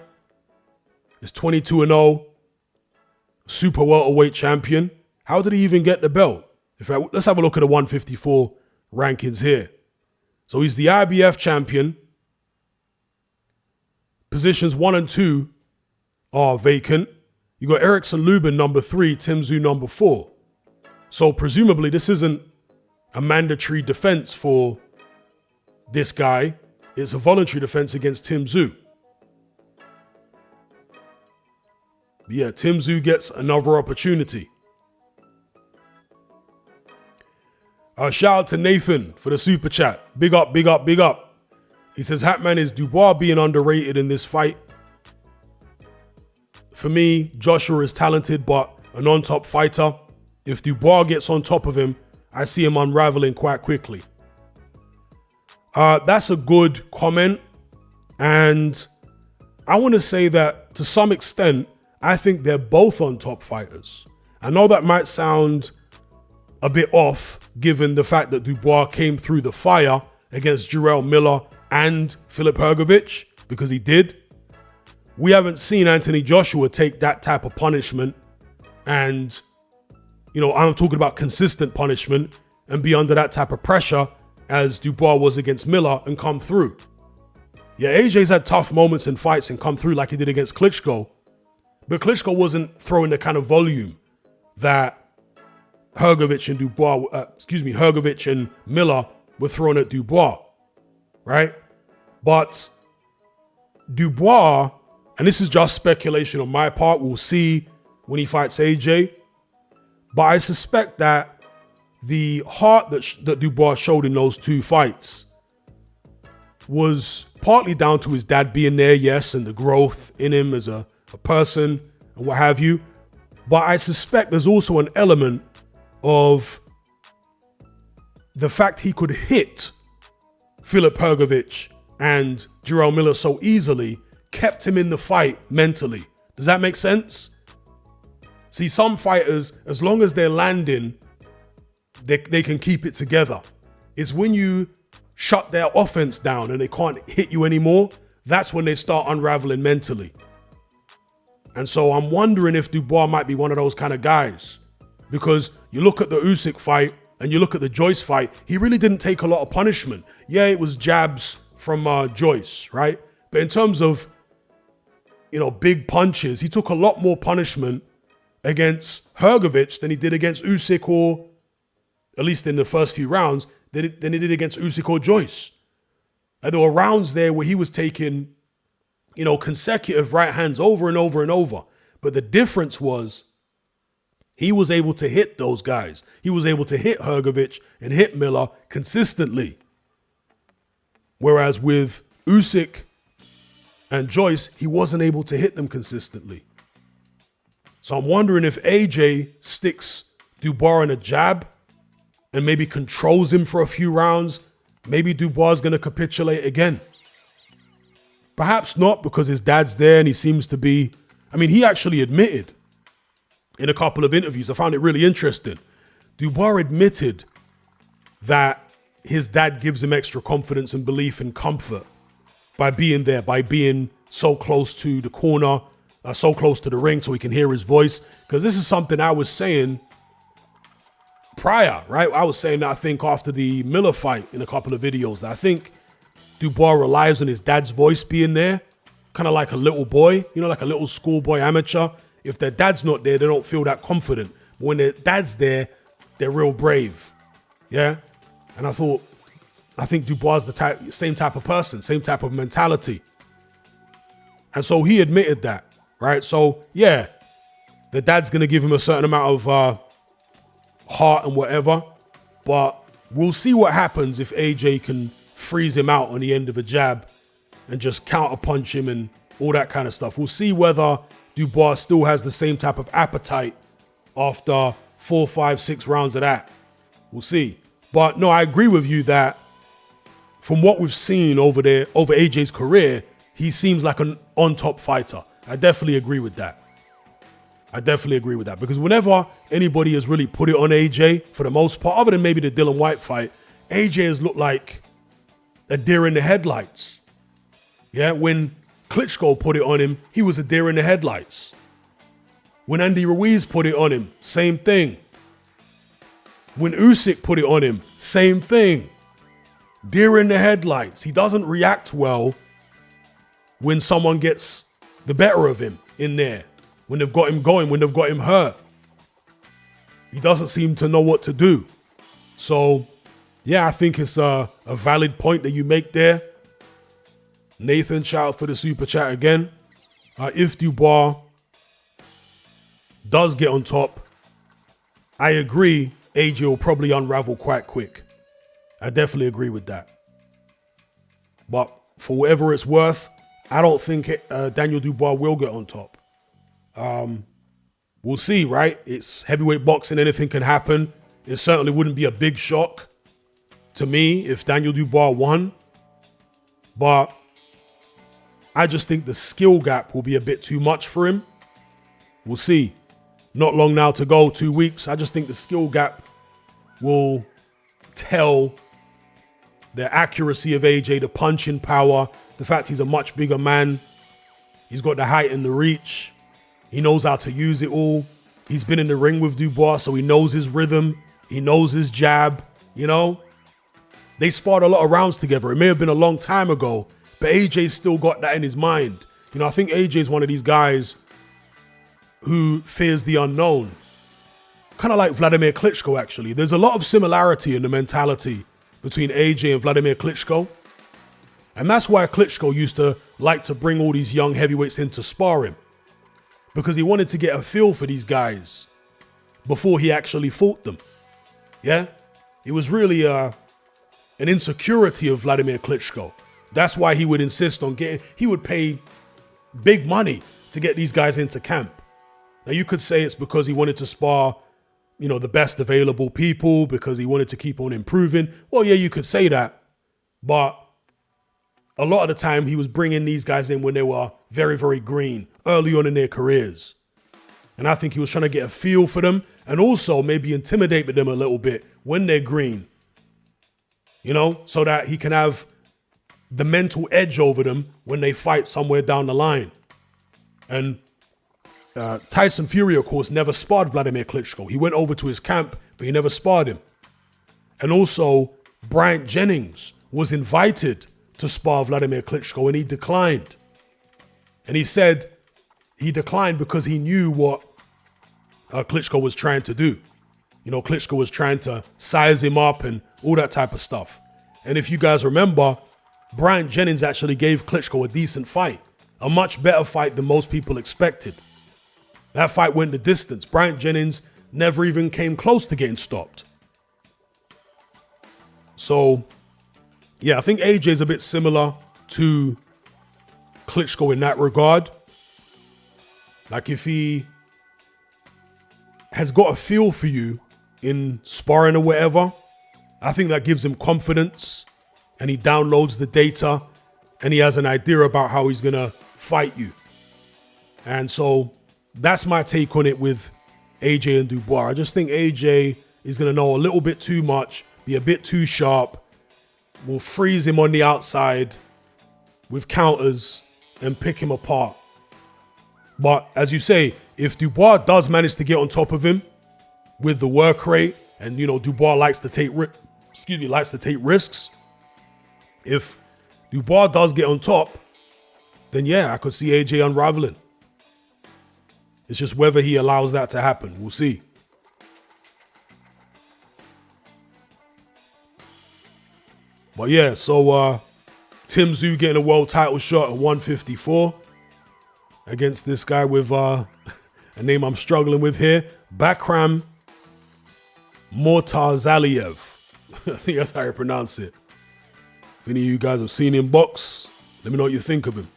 He's 22-0, super welterweight champion. How did he even get the belt? In fact, let's have a look at the 154 rankings here. So he's the IBF champion. Positions 1 and 2 are vacant. You got Erickson Lubin number 3, Tszyu number 4. So presumably this isn't a mandatory defense for this guy. It's a voluntary defense against Tszyu. But yeah, Tszyu gets another opportunity. Shout out to Nathan for the super chat. Big up, big up, big up. He says, Hatman, is Dubois being underrated in this fight? For me, Joshua is talented, but a non-top fighter. If Dubois gets on top of him, I see him unraveling quite quickly. That's a good comment. And I want to say that to some extent, I think they're both on top fighters. I know that might sound a bit off, given the fact that Dubois came through the fire against Jarrell Miller and Filip Hrgović, because he did. We haven't seen Anthony Joshua take that type of punishment and, you know, I'm talking about consistent punishment and be under that type of pressure as Dubois was against Miller and come through. Yeah, AJ's had tough moments in fights and come through like he did against Klitschko, but Klitschko wasn't throwing the kind of volume that Hrgović and Miller were throwing at Dubois, right? But Dubois, and this is just speculation on my part, we'll see when he fights AJ, but I suspect that the heart that Dubois showed in those two fights was partly down to his dad being there, yes, and the growth in him as a person and what have you. But I suspect there's also an element of the fact he could hit Filip Hrgović and Jarrell Miller so easily kept him in the fight mentally. Does that make sense? See, some fighters, as long as they're landing, they can keep it together. It's when you shut their offense down and they can't hit you anymore, that's when they start unraveling mentally. And so I'm wondering if Dubois might be one of those kind of guys. Because you look at the Usyk fight and you look at the Joyce fight, he really didn't take a lot of punishment. Yeah, it was jabs from Joyce, right? But in terms of, you know, big punches, he took a lot more punishment against Hrgović than he did against Usyk, or at least in the first few rounds, than he did against Usyk or Joyce. And there were rounds there where he was taking, you know, consecutive right hands over and over and over. But the difference was He was able to hit those guys. He was able to hit Hrgovic and hit Miller consistently. Whereas with Usyk and Joyce, he wasn't able to hit them consistently. So I'm wondering if AJ sticks Dubois in a jab and maybe controls him for a few rounds. Maybe Dubois is going to capitulate again. Perhaps not, because his dad's there and he seems to be... I mean, he actually admitted in a couple of interviews, I found it really interesting. Dubois admitted that his dad gives him extra confidence and belief and comfort by being there, by being so close to the corner, so close to the ring so he can hear his voice. Because this is something I was saying prior, right? I was saying that I think after the Miller fight in a couple of videos, that I think Dubois relies on his dad's voice being there, kind of like a little boy, like a little schoolboy amateur. If their dad's not there, they don't feel that confident. But when their dad's there, they're real brave. Yeah? And I think Dubois is the same type of person, same type of mentality. And so he admitted that, right? So, yeah, the dad's going to give him a certain amount of heart and whatever. But we'll see what happens if AJ can freeze him out on the end of a jab and just counterpunch him and all that kind of stuff. We'll see whether Dubois still has the same type of appetite after 4, 5, 6 rounds of that. We'll see. But no, I agree with you that from what we've seen over AJ's career, he seems like an on-top fighter. I definitely agree with that. Because whenever anybody has really put it on AJ, for the most part, other than maybe the Dillian Whyte fight, AJ has looked like a deer in the headlights. Yeah, when Klitschko put it on him, he was a deer in the headlights. When Andy Ruiz put it on him, same thing. When Usyk put it on him, same thing. Deer in the headlights. He doesn't react well when someone gets the better of him in there. When they've got him going, when they've got him hurt. He doesn't seem to know what to do. So, yeah, I think it's a valid point that you make there. Nathan, shout out for the super chat again. If Dubois does get on top, I agree AJ will probably unravel quite quick. I definitely agree with that. But for whatever it's worth, I don't think Daniel Dubois will get on top. We'll see, right? It's heavyweight boxing. Anything can happen. It certainly wouldn't be a big shock to me if Daniel Dubois won. But I just think the skill gap will be a bit too much for him. We'll see. Not long now to go, 2 weeks. I just think the skill gap will tell the accuracy of AJ, the punching power, the fact he's a much bigger man. He's got the height and the reach. He knows how to use it all. He's been in the ring with Dubois, so he knows his rhythm. He knows his jab, They sparred a lot of rounds together. It may have been a long time ago, but AJ's still got that in his mind. I think AJ's one of these guys who fears the unknown. Kind of like Vladimir Klitschko, actually. There's a lot of similarity in the mentality between AJ and Vladimir Klitschko. And that's why Klitschko used to like to bring all these young heavyweights in to spar him. Because he wanted to get a feel for these guys before he actually fought them. Yeah? It was really an insecurity of Vladimir Klitschko. That's why he would insist on he would pay big money to get these guys into camp. Now you could say it's because he wanted to spar, the best available people, because he wanted to keep on improving. Well, yeah, you could say that. But a lot of the time he was bringing these guys in when they were very, very green, early on in their careers. And I think he was trying to get a feel for them and also maybe intimidate them a little bit when they're green. So that he can have the mental edge over them when they fight somewhere down the line. And Tyson Fury, of course, never sparred Vladimir Klitschko. He went over to his camp, but he never sparred him. And also, Bryant Jennings was invited to spar Vladimir Klitschko, and he declined. And he said he declined because he knew what Klitschko was trying to do. Klitschko was trying to size him up and all that type of stuff. And if you guys remember, Bryant Jennings actually gave Klitschko a decent fight, a much better fight than most people expected. That fight went the distance. Bryant Jennings never even came close to getting stopped. So, yeah, I think AJ is a bit similar to Klitschko in that regard. Like if he has got a feel for you in sparring or whatever, I think that gives him confidence, and he downloads the data and he has an idea about how he's going to fight you. And so that's my take on it with AJ and Dubois. I just think AJ is going to know a little bit too much, be a bit too sharp, will freeze him on the outside with counters and pick him apart. But as you say, if Dubois does manage to get on top of him with the work rate, and you know Dubois likes to take risks. If Dubois does get on top, then yeah, I could see AJ unraveling. It's just whether he allows that to happen. We'll see. But yeah, so Tszyu getting a world title shot at 154 against this guy with a name I'm struggling with here, Bakram Mortazaliev. I think that's how you pronounce it. If any of you guys have seen him box, let me know what you think of him.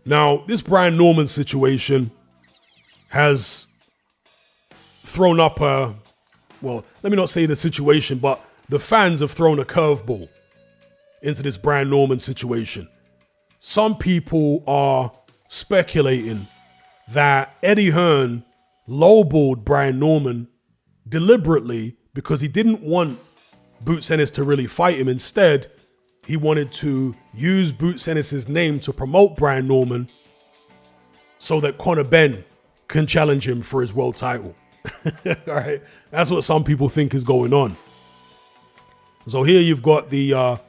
Now, this Brian Norman situation has thrown up well, let me not say the situation, but the fans have thrown a curveball into this Brian Norman situation. Some people are speculating that Eddie Hearn lowballed Brian Norman deliberately because he didn't want Boots Ennis to really fight him. Instead, he wanted to use Boots Ennis' name to promote Brian Norman so that Conor Benn can challenge him for his world title. All right, that's what some people think is going on. So here you've got the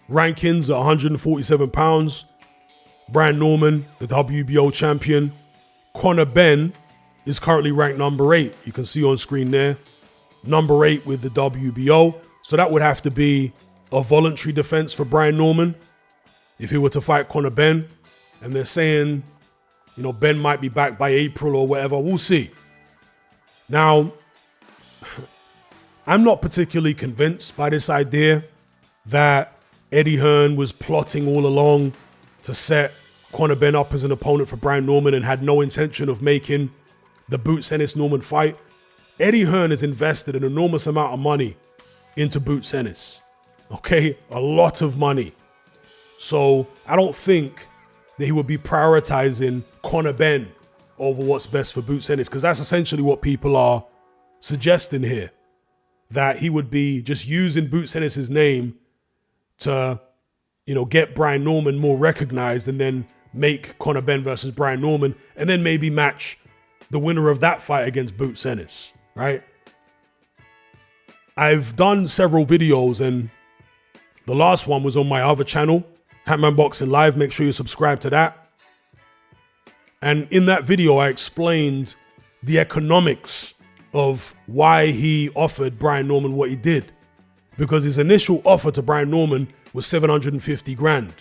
rankings at 147 pounds. Brian Norman, the WBO champion. Conor Benn is currently ranked number 8. You can see on screen there. Number 8 with the WBO. So that would have to be a voluntary defense for Brian Norman if he were to fight Conor Benn. And they're saying, you know, Benn might be back by April or whatever. We'll see. Now, I'm not particularly convinced by this idea that Eddie Hearn was plotting all along to set Conor Benn up as an opponent for Brian Norman and had no intention of making the Boots Ennis Norman fight. Eddie Hearn has invested an enormous amount of money into Boots Ennis. Okay, a lot of money. So I don't think that he would be prioritizing Conor Benn over what's best for Boots Ennis, because that's essentially what people are suggesting here. That he would be just using Boots Ennis' name to, you know, get Brian Norman more recognized and then make Conor Benn versus Brian Norman and then maybe match the winner of that fight against Boots Ennis, right? I've done several videos and the last one was on my other channel, Hatman Boxing Live. Make sure you subscribe to that. And in that video, I explained the economics of why he offered Brian Norman what he did. Because his initial offer to Brian Norman was 750 grand,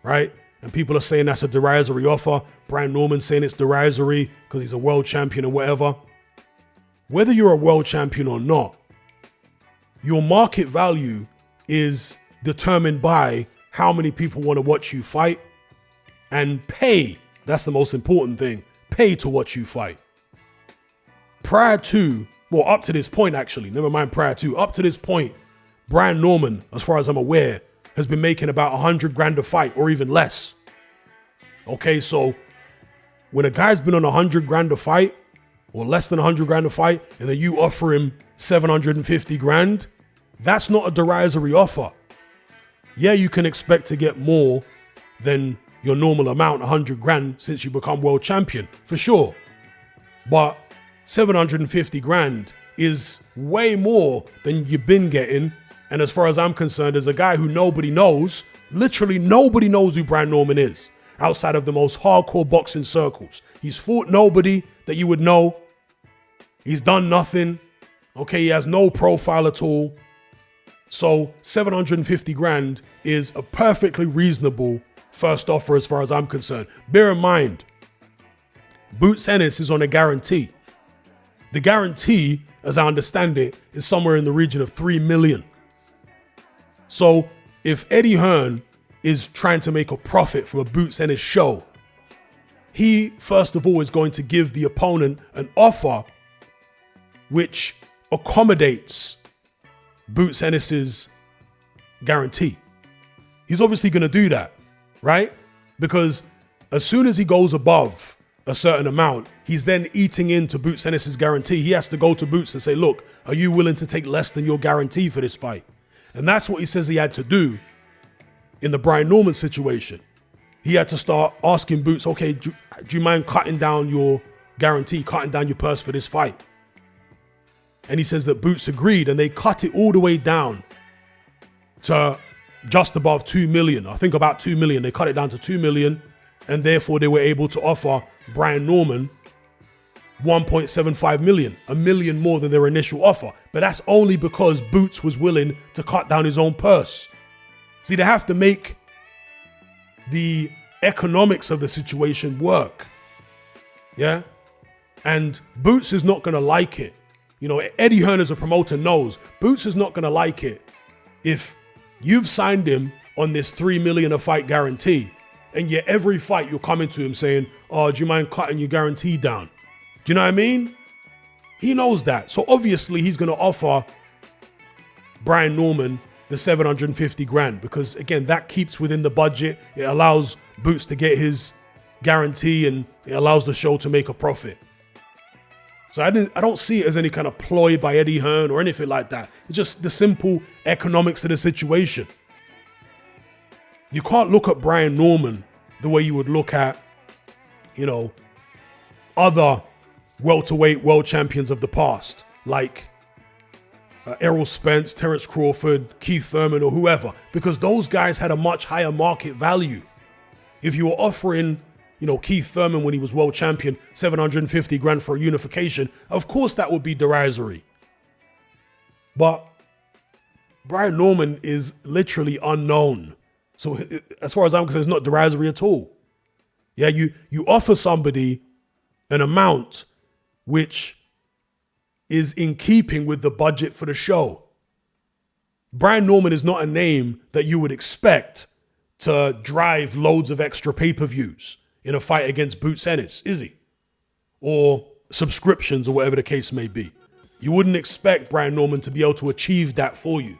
right? And people are saying that's a derisory offer. Brian Norman saying it's derisory because he's a world champion or whatever. Whether you're a world champion or not, your market value is determined by how many people want to watch you fight and pay. That's the most important thing. Pay to watch you fight. Prior to, well, up to this point, actually, never mind prior to, up to this point, Brian Norman, as far as I'm aware, has been making about 100 grand a fight or even less. Okay, so when a guy's been on 100 grand a fight or less than 100 grand a fight and then you offer him 750 grand, that's not a derisory offer. Yeah, you can expect to get more than your normal amount, 100 grand, since you become world champion, for sure. But 750 grand is way more than you've been getting. And as far as I'm concerned, as a guy who nobody knows, literally nobody knows who Brian Norman is outside of the most hardcore boxing circles. He's fought nobody that you would know. He's done nothing. Okay, he has no profile at all. So 750 grand is a perfectly reasonable first offer as far as I'm concerned. Bear in mind, Boots Ennis is on a guarantee. The guarantee, as I understand it, is somewhere in the region of 3 million. So if Eddie Hearn is trying to make a profit from a Boots Ennis show, he, first of all, is going to give the opponent an offer which accommodates Boots Ennis's guarantee. He's obviously going to do that, right? Because as soon as he goes above a certain amount, he's then eating into Boots Ennis's guarantee. He has to go to Boots and say, look, are you willing to take less than your guarantee for this fight? And that's what he says he had to do in the Brian Norman situation. He had to start asking Boots, okay, do you mind cutting down your guarantee, cutting down your purse for this fight? And he says that Boots agreed, and they cut it all the way down to just above 2 million. I think about 2 million. They cut it down to 2 million, and therefore they were able to offer Brian Norman 1.75 million, $1 million more than their initial offer. But that's only because Boots was willing to cut down his own purse. See, they have to make the economics of the situation work. Yeah? And Boots is not going to like it. You know, Eddie Hearn as a promoter knows Boots is not going to like it if you've signed him on this 3 million a fight guarantee, and yet every fight you're coming to him saying, oh, do you mind cutting your guarantee down? Do you know what I mean? He knows that. So obviously he's going to offer Brian Norman the 750 grand because, again, that keeps within the budget. It allows Boots to get his guarantee, and it allows the show to make a profit. So I don't see it as any kind of ploy by Eddie Hearn or anything like that. It's just the simple economics of the situation. You can't look at Brian Norman the way you would look at, you know, other welterweight world champions of the past, like Errol Spence, Terence Crawford, Keith Thurman, or whoever, because those guys had a much higher market value. If you were offering, you know, Keith Thurman when he was world champion, 750 grand for a unification, of course that would be derisory. But Brian Norman is literally unknown. So as far as I'm concerned, it's not derisory at all. Yeah, you offer somebody an amount which is in keeping with the budget for the show. Brian Norman is not a name that you would expect to drive loads of extra pay-per-views in a fight against Boots Ennis, is he? Or subscriptions, or whatever the case may be. You wouldn't expect Brian Norman to be able to achieve that for you.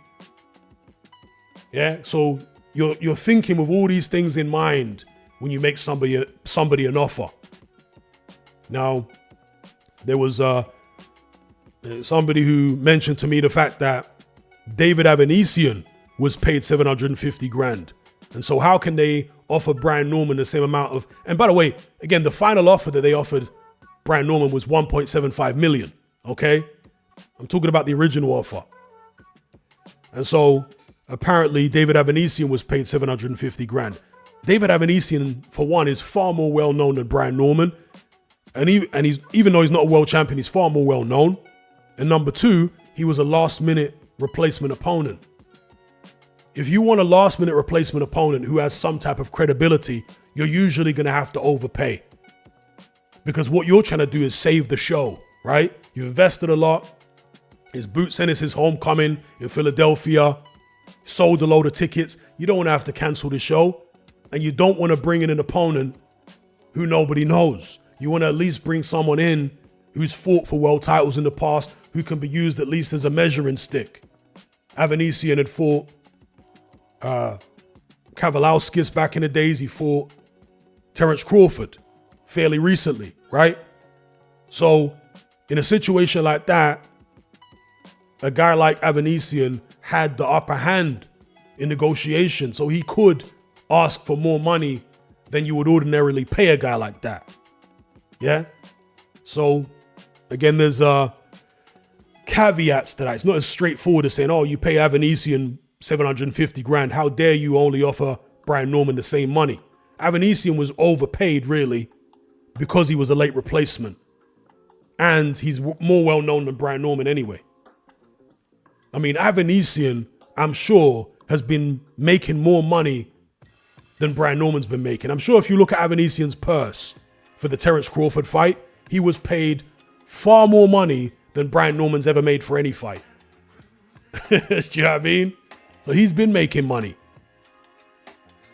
Yeah, so you're thinking with all these things in mind when you make somebody an offer. Now, there was somebody who mentioned to me the fact that David Avanesian was paid 750 grand. And so how can they offer Brian Norman the same amount of, and by the way, again, the final offer that they offered Brian Norman was 1.75 million, okay? I'm talking about the original offer. And so apparently David Avanesian was paid 750 grand. David Avanesian, for one, is far more well-known than Brian Norman. And he's even though he's not a world champion, he's far more well-known. And number two, he was a last-minute replacement opponent. If you want a last-minute replacement opponent who has some type of credibility, you're usually going to have to overpay. Because what you're trying to do is save the show, right? You've invested a lot. His Boots Ennis' homecoming in Philadelphia. Sold a load of tickets. You don't want to have to cancel the show. And you don't want to bring in an opponent who nobody knows. You want to at least bring someone in who's fought for world titles in the past, who can be used at least as a measuring stick. Avanesian had fought Kavalauskas back in the days. He fought Terence Crawford fairly recently, right? So in a situation like that, a guy like Avanesian had the upper hand in negotiation, so he could ask for more money than you would ordinarily pay a guy like that. Yeah? So again, there's caveats to that. It's not as straightforward as saying, oh, you pay Avanesian 750 grand. How dare you only offer Brian Norman the same money? Avanesian was overpaid, really, because he was a late replacement. And he's more well-known than Brian Norman anyway. I mean, Avanesian, I'm sure, has been making more money than Brian Norman's been making. I'm sure if you look at Avanesian's purse for the Terence Crawford fight, he was paid far more money than Brian Norman's ever made for any fight. Do you know what I mean? So he's been making money.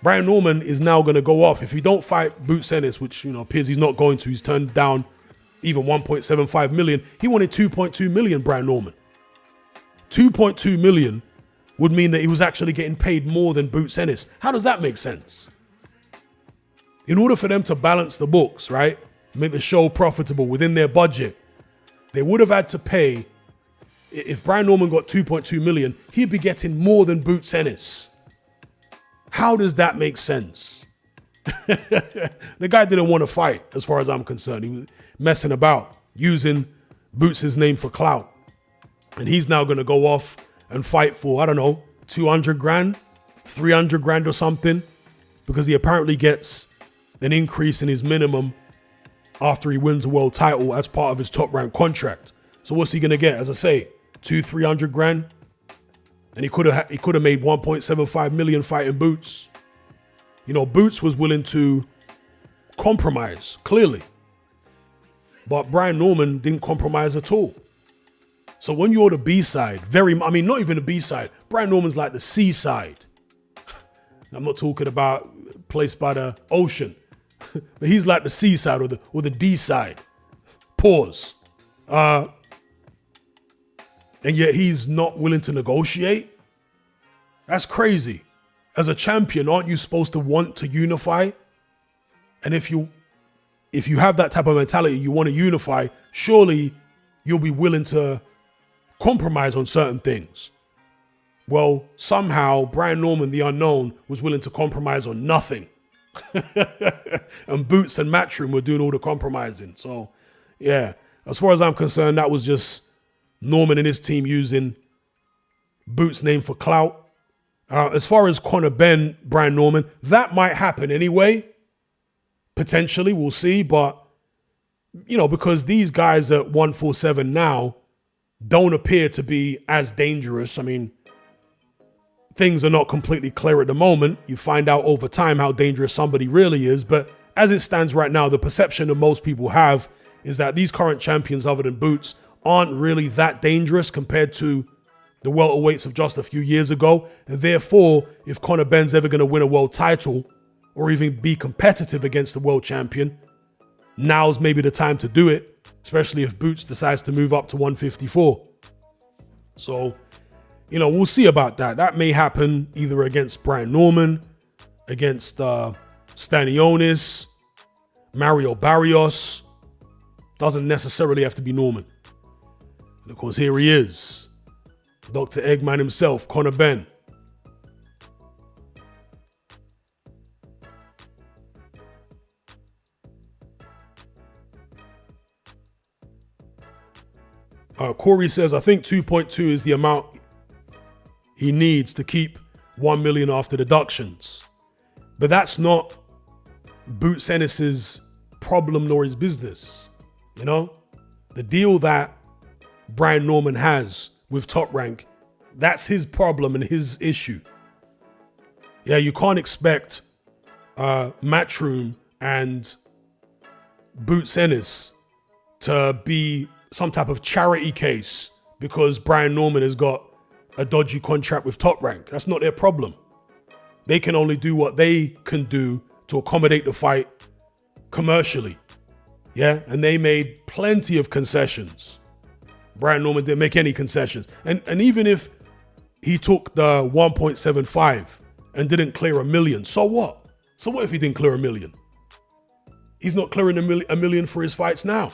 Brian Norman is now going to go off. If he don't fight Boots Ennis, which, appears he's not going to, he's turned down even 1.75 million. He wanted 2.2 million, Brian Norman. 2.2 million would mean that he was actually getting paid more than Boots Ennis. How does that make sense? In order for them to balance the books, right, make the show profitable within their budget, they would have had to pay, if Brian Norman got 2.2 million, he'd be getting more than Boots Ennis. How does that make sense? The guy didn't want to fight, as far as I'm concerned. He was messing about, using Boots' name for clout. And he's now going to go off and fight for, 200 grand, 300 grand or something, because he apparently gets an increase in his minimum after he wins a world title as part of his Top Rank contract. So what's he going to get? As I say, 300 grand? And he could have made 1.75 million fighting Boots. Boots was willing to compromise, clearly. But Brian Norman didn't compromise at all. So when you're the B-side, not even the B-side, Brian Norman's like the C-side. I'm not talking about place by the ocean. But he's like the C-side or the D-side. Pause. And yet he's not willing to negotiate? That's crazy. As a champion, aren't you supposed to want to unify? And if you have that type of mentality, you want to unify, surely you'll be willing to compromise on certain things. Well, somehow Brian Norman, the unknown, was willing to compromise on nothing. And Boots and Matchroom were doing all the compromising. So, yeah, as far as I'm concerned, that was just Norman and his team using Boots' name for clout. As far as Conor Benn, Brian Norman, that might happen anyway. Potentially, we'll see. But, because these guys at 147 now don't appear to be as dangerous. Things are not completely clear at the moment. You find out over time how dangerous somebody really is. But as it stands right now, the perception that most people have is that these current champions, other than Boots, aren't really that dangerous compared to the welterweights of just a few years ago. And therefore, if Conor Benn's ever going to win a world title or even be competitive against the world champion, now's maybe the time to do it, especially if Boots decides to move up to 154. So, we'll see about that. That may happen either against Brian Norman, against Stanionis, Mario Barrios. Doesn't necessarily have to be Norman. And of course, here he is. Dr. Eggman himself, Conor Benn. Corey says, I think 2.2 is the amount he needs to keep 1 million after deductions. But that's not Boots Ennis's problem nor his business. The deal that Brian Norman has with Top Rank, that's his problem and his issue. Yeah, you can't expect Matchroom and Boots Ennis to be some type of charity case because Brian Norman has got a dodgy contract with Top Rank. That's not their problem. They can only do what they can do to accommodate the fight commercially. Yeah, and they made plenty of concessions. Brian Norman didn't make any concessions. And even if he took the 1.75 and didn't clear $1 million, so what? So what if he didn't clear $1 million? He's not clearing $1 million for his fights now.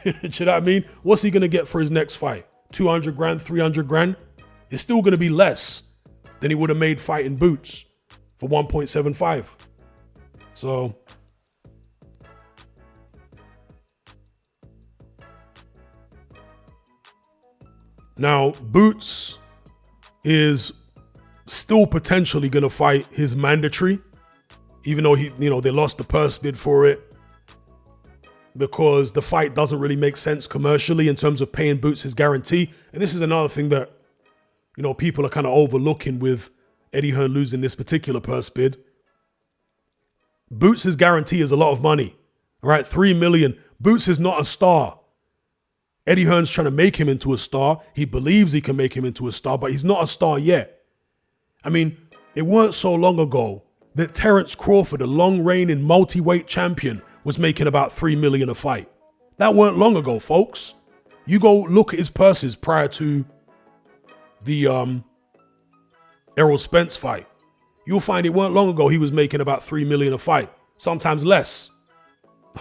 Do you know what I mean? What's he going to get for his next fight? 200 grand, 300 grand? It's still going to be less than he would have made fighting Boots for 1.75. So now, Boots is still potentially going to fight his mandatory, even though they lost the purse bid for it because the fight doesn't really make sense commercially in terms of paying Boots his guarantee. And this is another thing that, people are kind of overlooking with Eddie Hearn losing this particular purse bid. Boots' guarantee is a lot of money. All right, 3 million. Boots is not a star. Eddie Hearn's trying to make him into a star. He believes he can make him into a star, but he's not a star yet. I mean, it weren't so long ago that Terence Crawford, a long-reigning multi-weight champion, was making about 3 million a fight. That weren't long ago, folks. You go look at his purses prior to the Errol Spence fight. You'll find it weren't long ago he was making about 3 million a fight, sometimes less.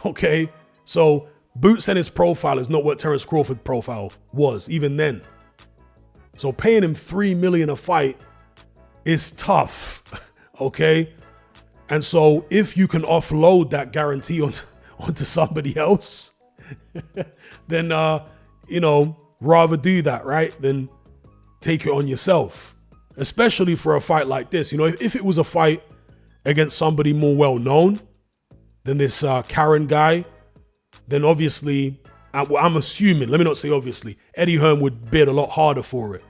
Okay, so Boots and his profile is not what Terence Crawford's profile was, even then. So paying him 3 million a fight is tough, okay? And so if you can offload that guarantee onto somebody else, then, rather do that, right? Than take it on yourself, especially for a fight like this. If it was a fight against somebody more well-known than this Karen guy, then obviously, I'm assuming, let me not say obviously, Eddie Hearn would bid a lot harder for it.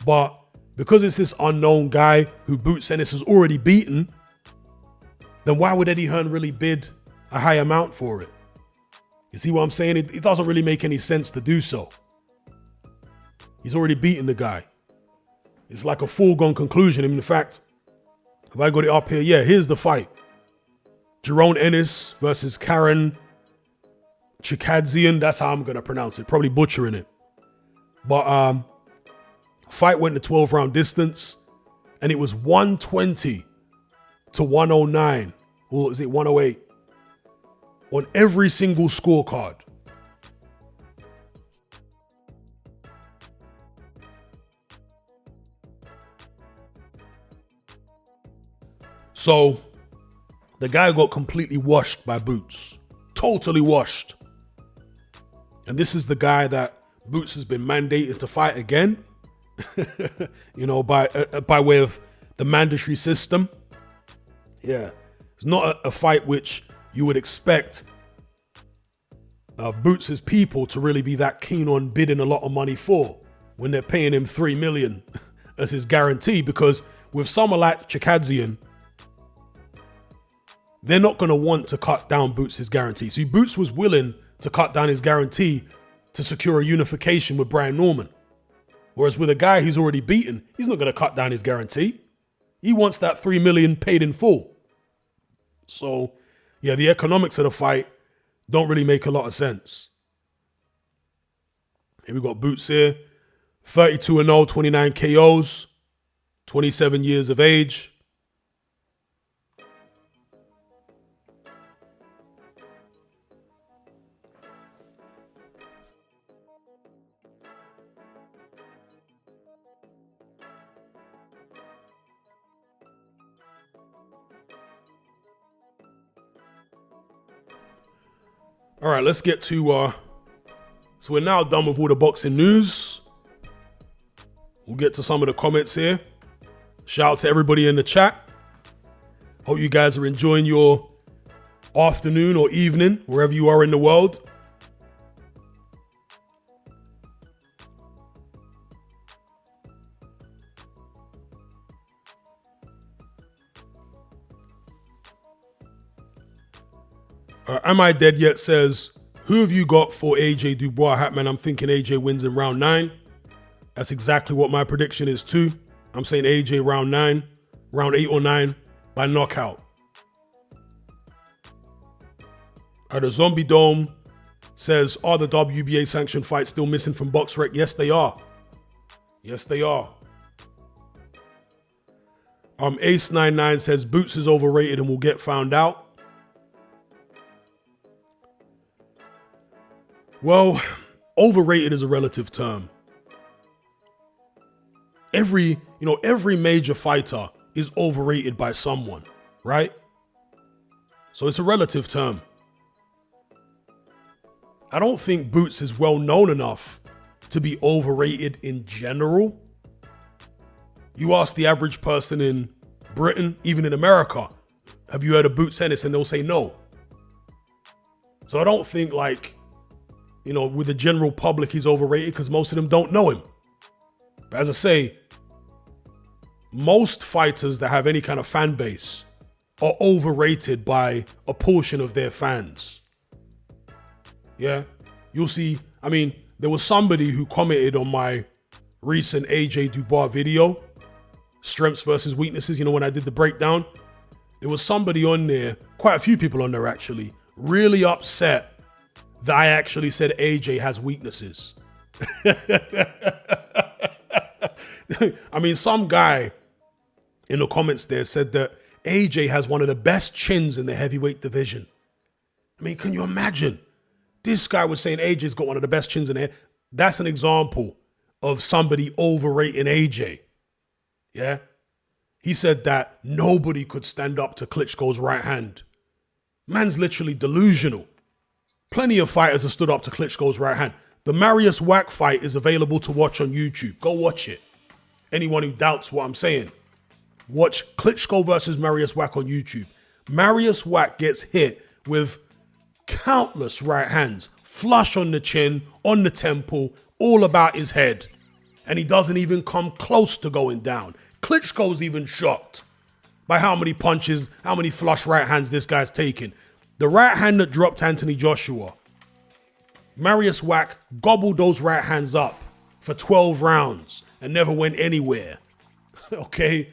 But because it's this unknown guy who Boots Ennis has already beaten, then why would Eddie Hearn really bid a high amount for it? You see what I'm saying? It doesn't really make any sense to do so. He's already beaten the guy. It's like a foregone conclusion. I mean, in fact, if I got it up here, here's the fight. Jerome Ennis versus Karen Chikadzian. That's how I'm going to pronounce it. Probably butchering it. But fight went to 12-round distance, and it was 120 to 109. Or is it 108? On every single scorecard. So the guy got completely washed by Boots. Totally washed. And this is the guy that Boots has been mandated to fight again. By way of the mandatory system. Yeah. It's not a fight which you would expect Boots' people to really be that keen on bidding a lot of money for when they're paying him 3 million as his guarantee, because with someone like Chikadzian, they're not going to want to cut down Boots' guarantee. See, Boots was willing to cut down his guarantee to secure a unification with Brian Norman. Whereas with a guy he's already beaten, he's not going to cut down his guarantee. He wants that 3 million paid in full. So, yeah, the economics of the fight don't really make a lot of sense. Here we got Boots here. 32-0, 29 KOs, 27 years of age. All right, let's get to, so we're now done with all the boxing news. We'll get to some of the comments here. Shout out to everybody in the chat. Hope you guys are enjoying your afternoon or evening, wherever you are in the world. Am I Dead Yet says, who have you got for AJ Dubois? Hatman, I'm thinking AJ wins in round 9. That's exactly what my prediction is too. I'm saying AJ round 9, round 8 or 9 by knockout. The Zombie Dome says, are the WBA sanctioned fights still missing from BoxRec? Yes, they are. Yes, they are. Ace99 says, Boots is overrated and will get found out. Well, overrated is a relative term. Every major fighter is overrated by someone, right? So it's a relative term. I don't think Boots is well known enough to be overrated in general. You ask the average person in Britain, even in America, have you heard of Boots Ennis? And they'll say no. So I don't think with the general public, he's overrated because most of them don't know him. But as I say, most fighters that have any kind of fan base are overrated by a portion of their fans. Yeah, you'll see. I mean, there was somebody who commented on my recent AJ Dubois video, strengths versus weaknesses. You know, when I did the breakdown, there was somebody on there, quite a few people on there actually, really upset that I actually said AJ has weaknesses. I mean, some guy in the comments there said that AJ has one of the best chins in the heavyweight division. I mean, can you imagine? This guy was saying AJ's got one of the best chins in there. That's an example of somebody overrating AJ. Yeah? He said that nobody could stand up to Klitschko's right hand. Man's literally delusional. Plenty of fighters have stood up to Klitschko's right hand. The Marius Whyte fight is available to watch on YouTube. Go watch it. Anyone who doubts what I'm saying, watch Klitschko versus Marius Whyte on YouTube. Marius Whyte gets hit with countless right hands, flush on the chin, on the temple, all about his head. And he doesn't even come close to going down. Klitschko's even shocked by how many punches, how many flush right hands this guy's taking. The right hand that dropped Anthony Joshua, Marius Whyte gobbled those right hands up for 12 rounds and never went anywhere. Okay?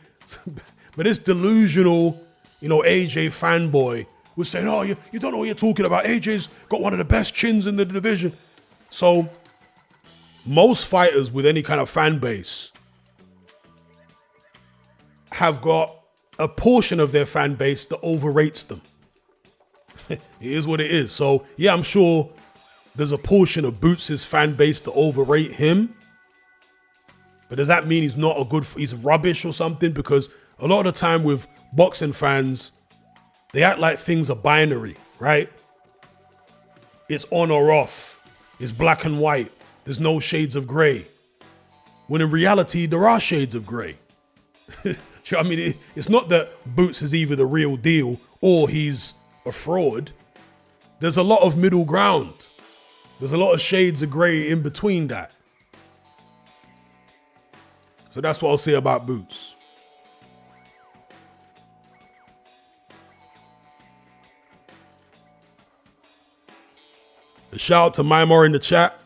But this delusional, AJ fanboy was saying, oh, you don't know what you're talking about. AJ's got one of the best chins in the division. So most fighters with any kind of fan base have got a portion of their fan base that overrates them. It is what it is. So yeah, I'm sure there's a portion of Boots' fan base that overrate him. But does that mean he's rubbish or something? Because a lot of the time with boxing fans, they act like things are binary, right? It's on or off. It's black and white. There's no shades of gray. When in reality, there are shades of gray. Do you know what I mean? It's not that Boots is either the real deal or he's a fraud. There's a lot of middle ground. There's a lot of shades of gray in between that. So that's what I'll say about Boots. A shout out to Mymar in the chat.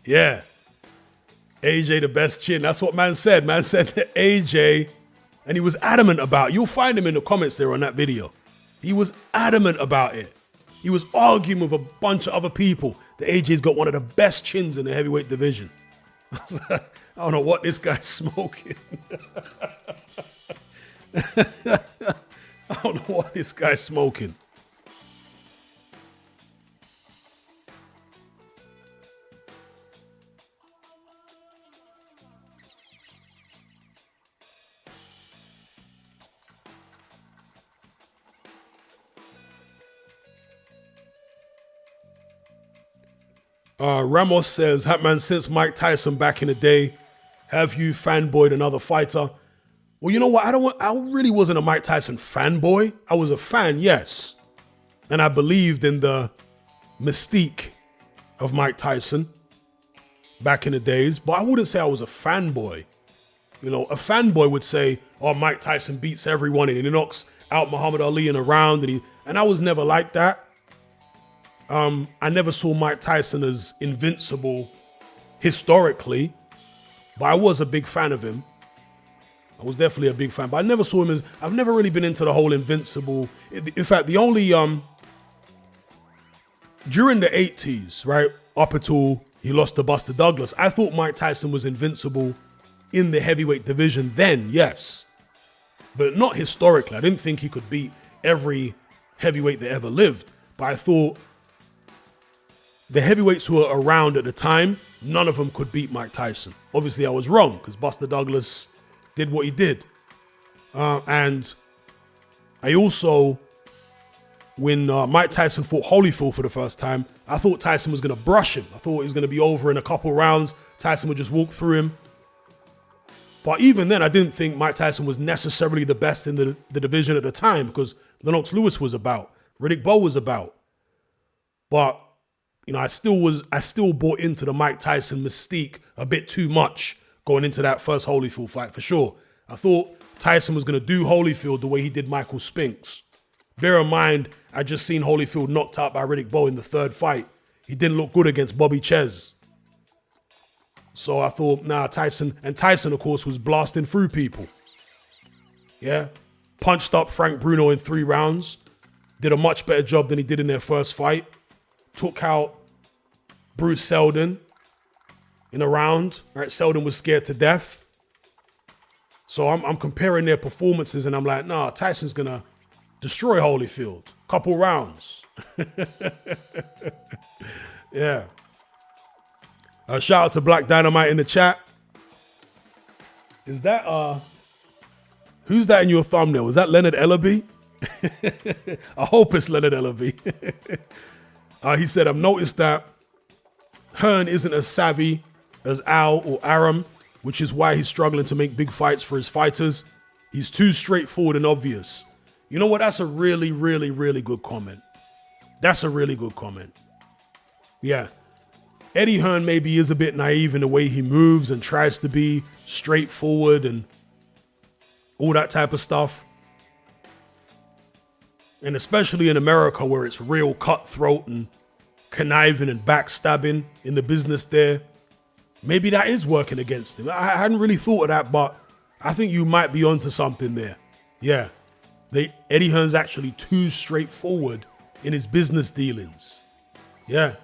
Yeah. AJ the best chin. That's what man said. Man said that AJ, and he was adamant about it. You'll find him in the comments there on that video. He was adamant about it. He was arguing with a bunch of other people that AJ's got one of the best chins in the heavyweight division. I don't know what this guy's smoking. I don't know what this guy's smoking. Ramos says, Hatman, since Mike Tyson back in the day, have you fanboyed another fighter? Well, you know what? I really wasn't a Mike Tyson fanboy. I was a fan, yes. And I believed in the mystique of Mike Tyson back in the days, but I wouldn't say I was a fanboy. A fanboy would say, oh, Mike Tyson beats everyone and he knocks out Muhammad Ali in a round, and I was never like that. I never saw Mike Tyson as invincible historically, but I was a big fan of him. I was definitely a big fan, but I never saw him as, I've never really been into the whole invincible. In fact, the only, during the 80s, right, up until he lost to Buster Douglas, I thought Mike Tyson was invincible in the heavyweight division then, yes. But not historically. I didn't think he could beat every heavyweight that ever lived, but I thought the heavyweights who were around at the time, none of them could beat Mike Tyson. Obviously, I was wrong because Buster Douglas did what he did. And I also, when Mike Tyson fought Holyfield for the first time, I thought Tyson was going to brush him. I thought it was going to be over in a couple rounds. Tyson would just walk through him. But even then, I didn't think Mike Tyson was necessarily the best in the division at the time because Lennox Lewis was about, Riddick Bowe was about. But I still bought into the Mike Tyson mystique a bit too much going into that first Holyfield fight, for sure. I thought Tyson was going to do Holyfield the way he did Michael Spinks. Bear in mind, I just seen Holyfield knocked out by Riddick Bowe in the third fight. He didn't look good against Bobby Chez. So I thought, nah, Tyson. And Tyson, of course, was blasting through people. Yeah. Punched up Frank Bruno in 3 rounds. Did a much better job than he did in their first fight. Took out Bruce Seldon in a round. Right? Seldon was scared to death. So I'm comparing their performances and I'm like, nah, Tyson's going to destroy Holyfield. Couple rounds. Yeah. Shout out to Black Dynamite in the chat. Is that, who's that in your thumbnail? Is that Leonard Ellaby? I hope it's Leonard Ellaby. He said, I've noticed that Hearn isn't as savvy as Al or Aram, which is why he's struggling to make big fights for his fighters. He's too straightforward and obvious. You know what? That's a really, really, really good comment. That's a really good comment. Yeah. Eddie Hearn maybe is a bit naive in the way he moves and tries to be straightforward and all that type of stuff. And especially in America where it's real cutthroat and conniving and backstabbing in the business there, maybe that is working against him. I hadn't really thought of that, but I think you might be onto something there. Yeah. Eddie Hearn's actually too straightforward in his business dealings. Yeah.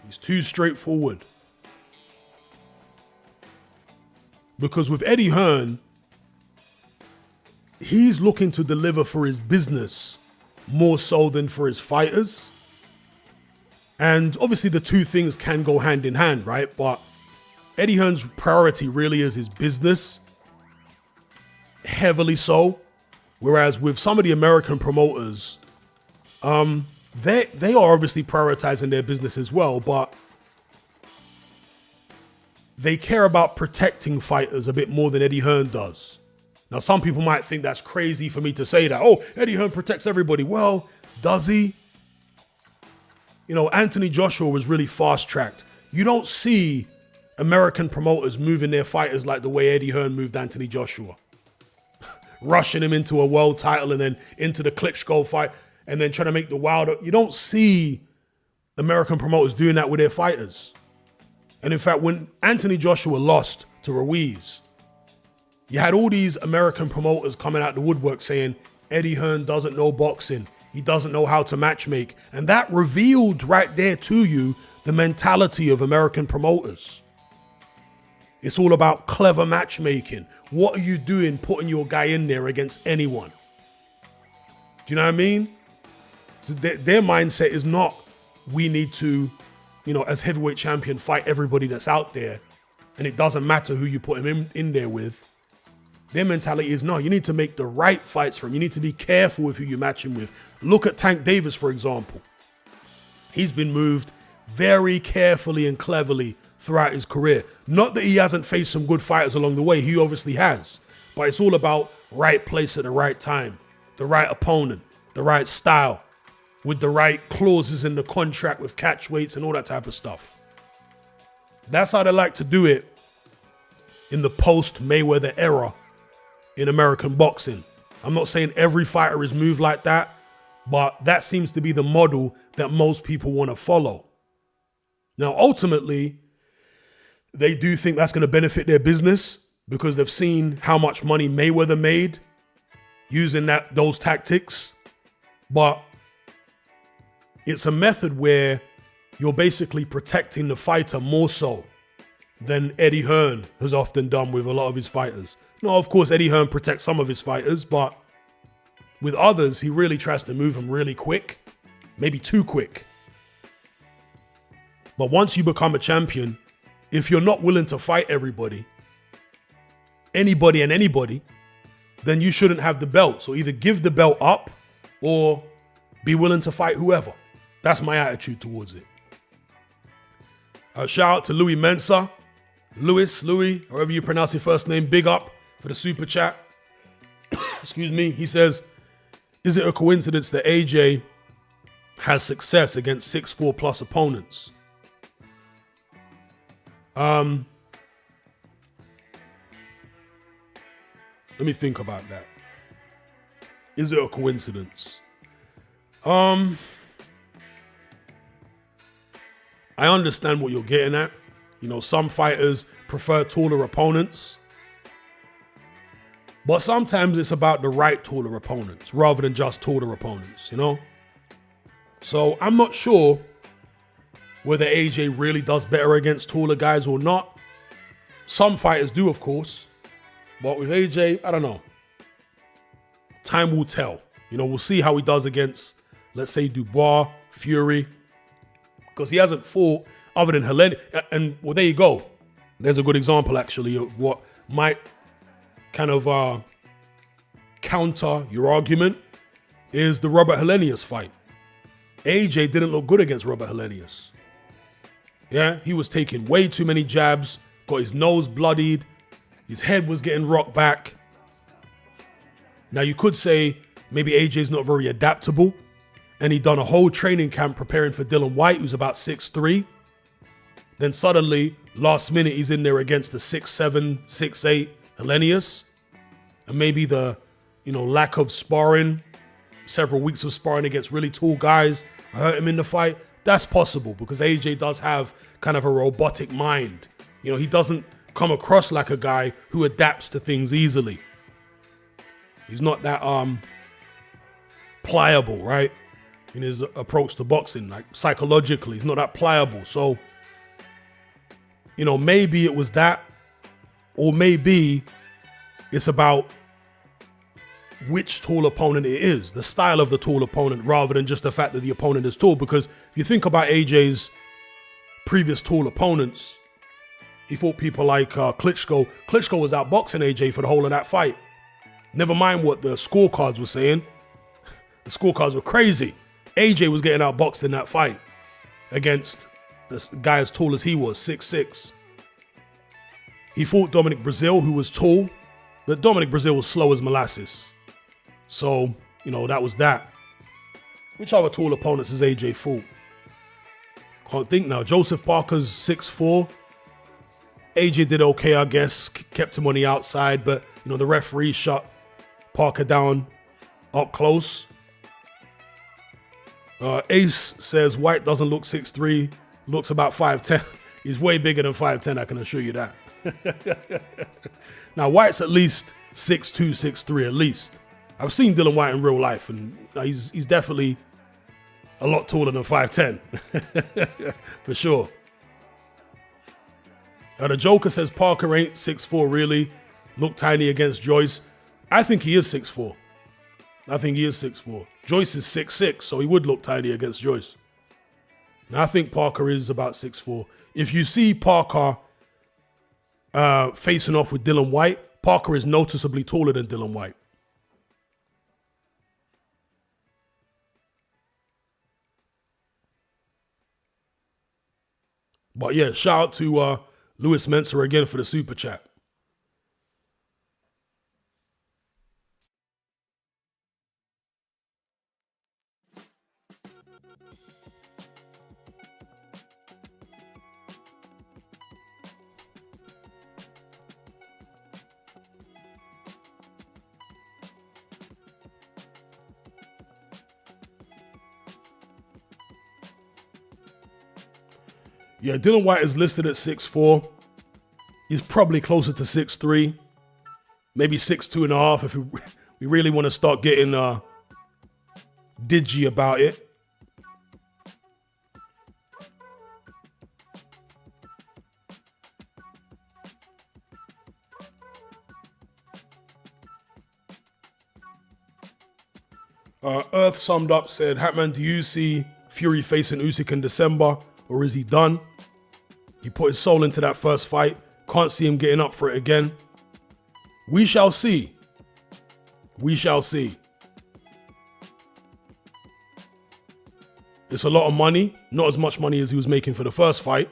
He's too straightforward. Because with Eddie Hearn, he's looking to deliver for his business more so than for his fighters. And obviously the two things can go hand in hand, right? But Eddie Hearn's priority really is his business. Heavily so. Whereas with some of the American promoters, they are obviously prioritizing their business as well, but they care about protecting fighters a bit more than Eddie Hearn does. Now, some people might think that's crazy for me to say that. Oh, Eddie Hearn protects everybody. Well, does he? You know, Anthony Joshua was really fast-tracked. You don't see American promoters moving their fighters like the way Eddie Hearn moved Anthony Joshua. Rushing him into a world title and then into the Klitschko fight and then trying to make the Wilder. You don't see American promoters doing that with their fighters. And in fact, when Anthony Joshua lost to Ruiz, you had all these American promoters coming out the woodwork saying, Eddie Hearn doesn't know boxing. He doesn't know how to matchmake. And that revealed right there to you the mentality of American promoters. It's all about clever matchmaking. What are you doing putting your guy in there against anyone? Do you know what I mean? So their mindset is not, we need to, you know, as heavyweight champion, fight everybody that's out there. And it doesn't matter who you put him in there with. Their mentality is, no, you need to make the right fights for him. You need to be careful with who you match him with. Look at Tank Davis, for example. He's been moved very carefully and cleverly throughout his career. Not that he hasn't faced some good fighters along the way. He obviously has. But it's all about right place at the right time, the right opponent, the right style, with the right clauses in the contract with catch weights and all that type of stuff. That's how they like to do it in the post-Mayweather era in American boxing. I'm not saying every fighter is moved like that, but that seems to be the model that most people want to follow. Now, ultimately, they do think that's going to benefit their business because they've seen how much money Mayweather made using those tactics. But it's a method where you're basically protecting the fighter more so than Eddie Hearn has often done with a lot of his fighters. Now, of course, Eddie Hearn protects some of his fighters, but with others, he really tries to move them really quick, maybe too quick. But once you become a champion, if you're not willing to fight everybody, anybody and anybody, then you shouldn't have the belt. So either give the belt up or be willing to fight whoever. That's my attitude towards it. Shout out to Louis Mensa. Louis, however you pronounce your first name, big up for the super chat. Excuse me. He says, is it a coincidence that AJ has success against 6'4 plus opponents? Let me think about that. Is it a coincidence? I understand what you're getting at. You know, some fighters prefer taller opponents. But sometimes it's about the right taller opponents rather than just taller opponents, you know? So I'm not sure whether AJ really does better against taller guys or not. Some fighters do, of course. But with AJ, I don't know. Time will tell. You know, we'll see how he does against, let's say, Dubois, Fury. Because he hasn't fought other than Helene. And, well, there you go. There's a good example, actually, of what might kind of counter your argument is the Robert Helenius fight. AJ didn't look good against Robert Helenius. Yeah, he was taking way too many jabs, got his nose bloodied, his head was getting rocked back. Now you could say maybe AJ's not very adaptable and he'd done a whole training camp preparing for Dillian Whyte, who's about 6'3". Then suddenly, last minute, he's in there against the 6'7", 6'8", Helenius, and maybe the, you know, lack of sparring, several weeks of sparring against really tall guys hurt him in the fight. That's possible because AJ does have kind of a robotic mind. You know, he doesn't come across like a guy who adapts to things easily. He's not that pliable, right? In his approach to boxing, like psychologically, he's not that pliable. So, you know, maybe it was that. Or maybe it's about which tall opponent it is, the style of the tall opponent, rather than just the fact that the opponent is tall. Because if you think about AJ's previous tall opponents, he fought people like Klitschko. Klitschko was outboxing AJ for the whole of that fight. Never mind what the scorecards were saying. The scorecards were crazy. AJ was getting outboxed in that fight against this guy as tall as he was, 6'6". He fought Dominic Brazil, who was tall, but Dominic Brazil was slow as molasses. So, you know, that was that. Which other tall opponents has AJ fought? Can't think now. Joseph Parker's 6'4". AJ did okay, I guess. Kept him on the outside, but, you know, the referee shut Parker down up close. Ace says Whyte doesn't look 6'3", looks about 5'10". He's way bigger than 5'10", I can assure you that. Now, Whyte's at least 6'2", 6'3", at least. I've seen Dillian Whyte in real life, and he's definitely a lot taller than 5'10", for sure. The Joker says Parker ain't 6'4", really. Looked tiny against Joyce. I think he is 6'4". I think he is 6'4". Joyce is 6'6", so he would look tiny against Joyce. Now, I think Parker is about 6'4". If you see Parker facing off with Dillian Whyte, Parker is noticeably taller than Dillian Whyte. But yeah, shout out to Louis Mensa again for the super chat. Yeah, Dillian Whyte is listed at 6'4". He's probably closer to 6'3", maybe 6'2.5" if we really want to start getting digi about it. Earth summed up, said, Hatman, do you see Fury facing Usyk in December, or is he done? He put his soul into that first fight. Can't see him getting up for it again. We shall see. We shall see. It's a lot of money. Not as much money as he was making for the first fight.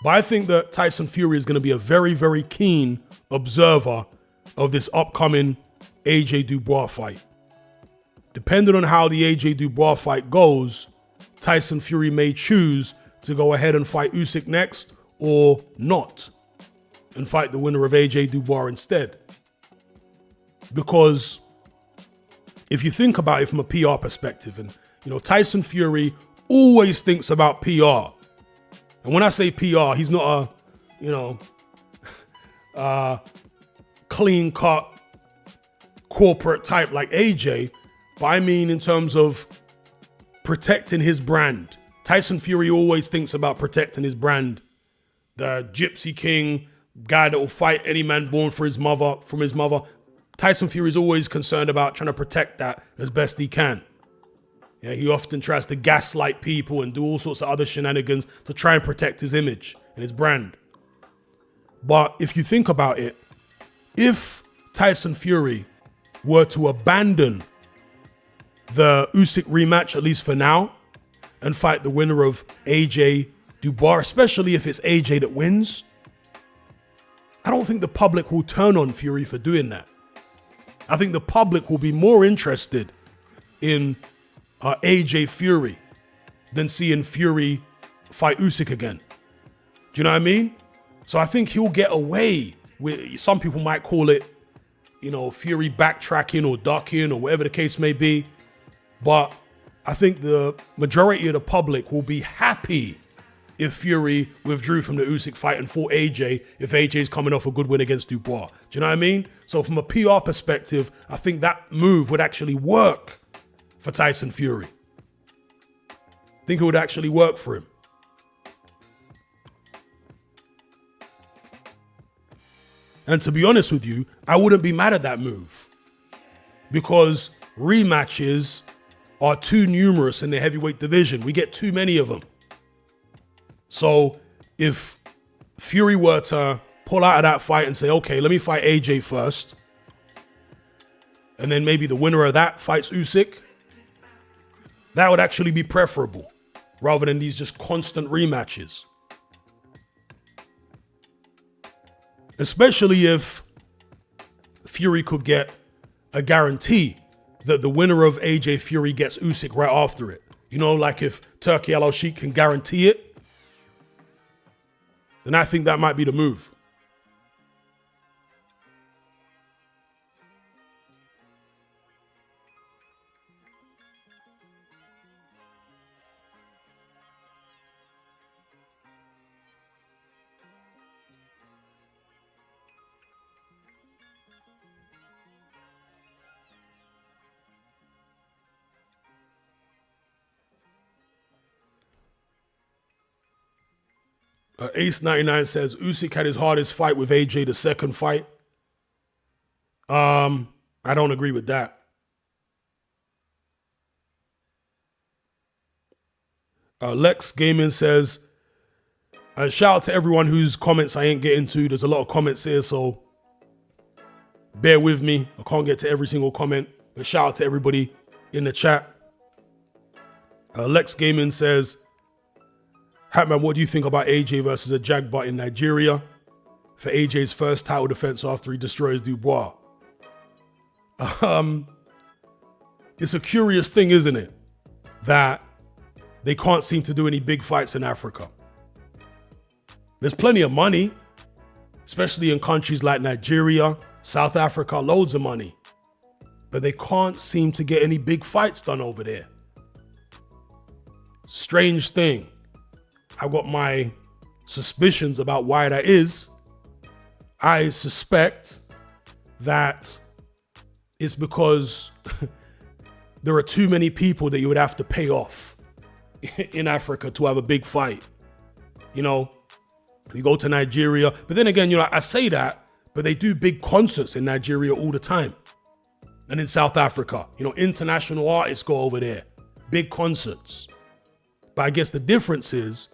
But I think that Tyson Fury is going to be a very, very keen observer of this upcoming AJ Dubois fight. Depending on how the AJ Dubois fight goes, Tyson Fury may choose to go ahead and fight Usyk next or not and fight the winner of AJ Dubois instead. Because if you think about it from a PR perspective, and Tyson Fury always thinks about PR. And when I say PR, he's not a clean cut corporate type like AJ, but I mean in terms of protecting his brand. Tyson Fury always thinks about protecting his brand. The Gypsy King, guy that will fight any man born from his mother. Tyson Fury is always concerned about trying to protect that as best he can. Yeah, he often tries to gaslight people and do all sorts of other shenanigans to try and protect his image and his brand. But if you think about it, if Tyson Fury were to abandon the Usyk rematch, at least for now, and fight the winner of AJ Dubois, especially if it's AJ that wins, I don't think the public will turn on Fury for doing that. I think the public will be more interested in AJ Fury than seeing Fury fight Usyk again. Do you know what I mean? So I think he'll get away with, some people might call it, Fury backtracking or ducking or whatever the case may be. But I think the majority of the public will be happy if Fury withdrew from the Usyk fight and fought AJ if AJ's coming off a good win against Dubois. Do you know what I mean? So from a PR perspective, I think that move would actually work for Tyson Fury. I think it would actually work for him. And to be honest with you, I wouldn't be mad at that move because rematches are too numerous in the heavyweight division. We get too many of them. So if Fury were to pull out of that fight and say, okay, let me fight AJ first, and then maybe the winner of that fights Usyk, that would actually be preferable rather than these just constant rematches. Especially if Fury could get a guarantee that the winner of AJ Fury gets Usyk right after it. Like if Turki Al-Sheikh can guarantee it, then I think that might be the move. Ace99 says Usyk had his hardest fight with AJ the second fight. I don't agree with that. Lex Gaming says, shout out to everyone whose comments I ain't getting to. There's a lot of comments here, so bear with me. I can't get to every single comment, but shout out to everybody in the chat. Lex Gaming says, Hatman, what do you think about AJ versus a Jagba in Nigeria for AJ's first title defense after he destroys Dubois? It's a curious thing, isn't it? That they can't seem to do any big fights in Africa. There's plenty of money, especially in countries like Nigeria, South Africa, loads of money. But they can't seem to get any big fights done over there. Strange thing. I've got my suspicions about why that is. I suspect that it's because there are too many people that you would have to pay off in Africa to have a big fight. You go to Nigeria, but then again, I say that, but they do big concerts in Nigeria all the time. And in South Africa, international artists go over there, big concerts. But I guess the difference is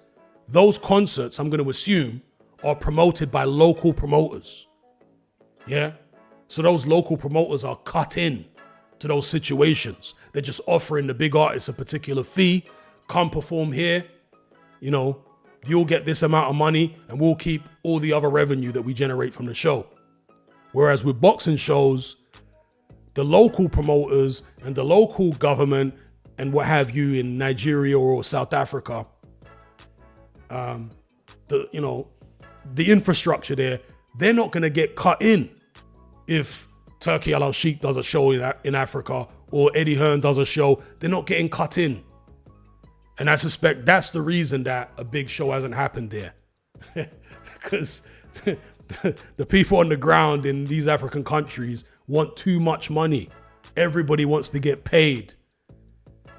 those concerts, I'm going to assume, are promoted by local promoters. Yeah? So those local promoters are cut in to those situations. They're just offering the big artists a particular fee. Come perform here. You'll get this amount of money and we'll keep all the other revenue that we generate from the show. Whereas with boxing shows, the local promoters and the local government and what have you in Nigeria or South Africa, the infrastructure there, they're not going to get cut in if Turkey Al Sheikh does a show in Africa, or Eddie Hearn does a show, they're not getting cut in. And I suspect that's the reason that a big show hasn't happened there. Because the people on the ground in these African countries want too much money. Everybody wants to get paid.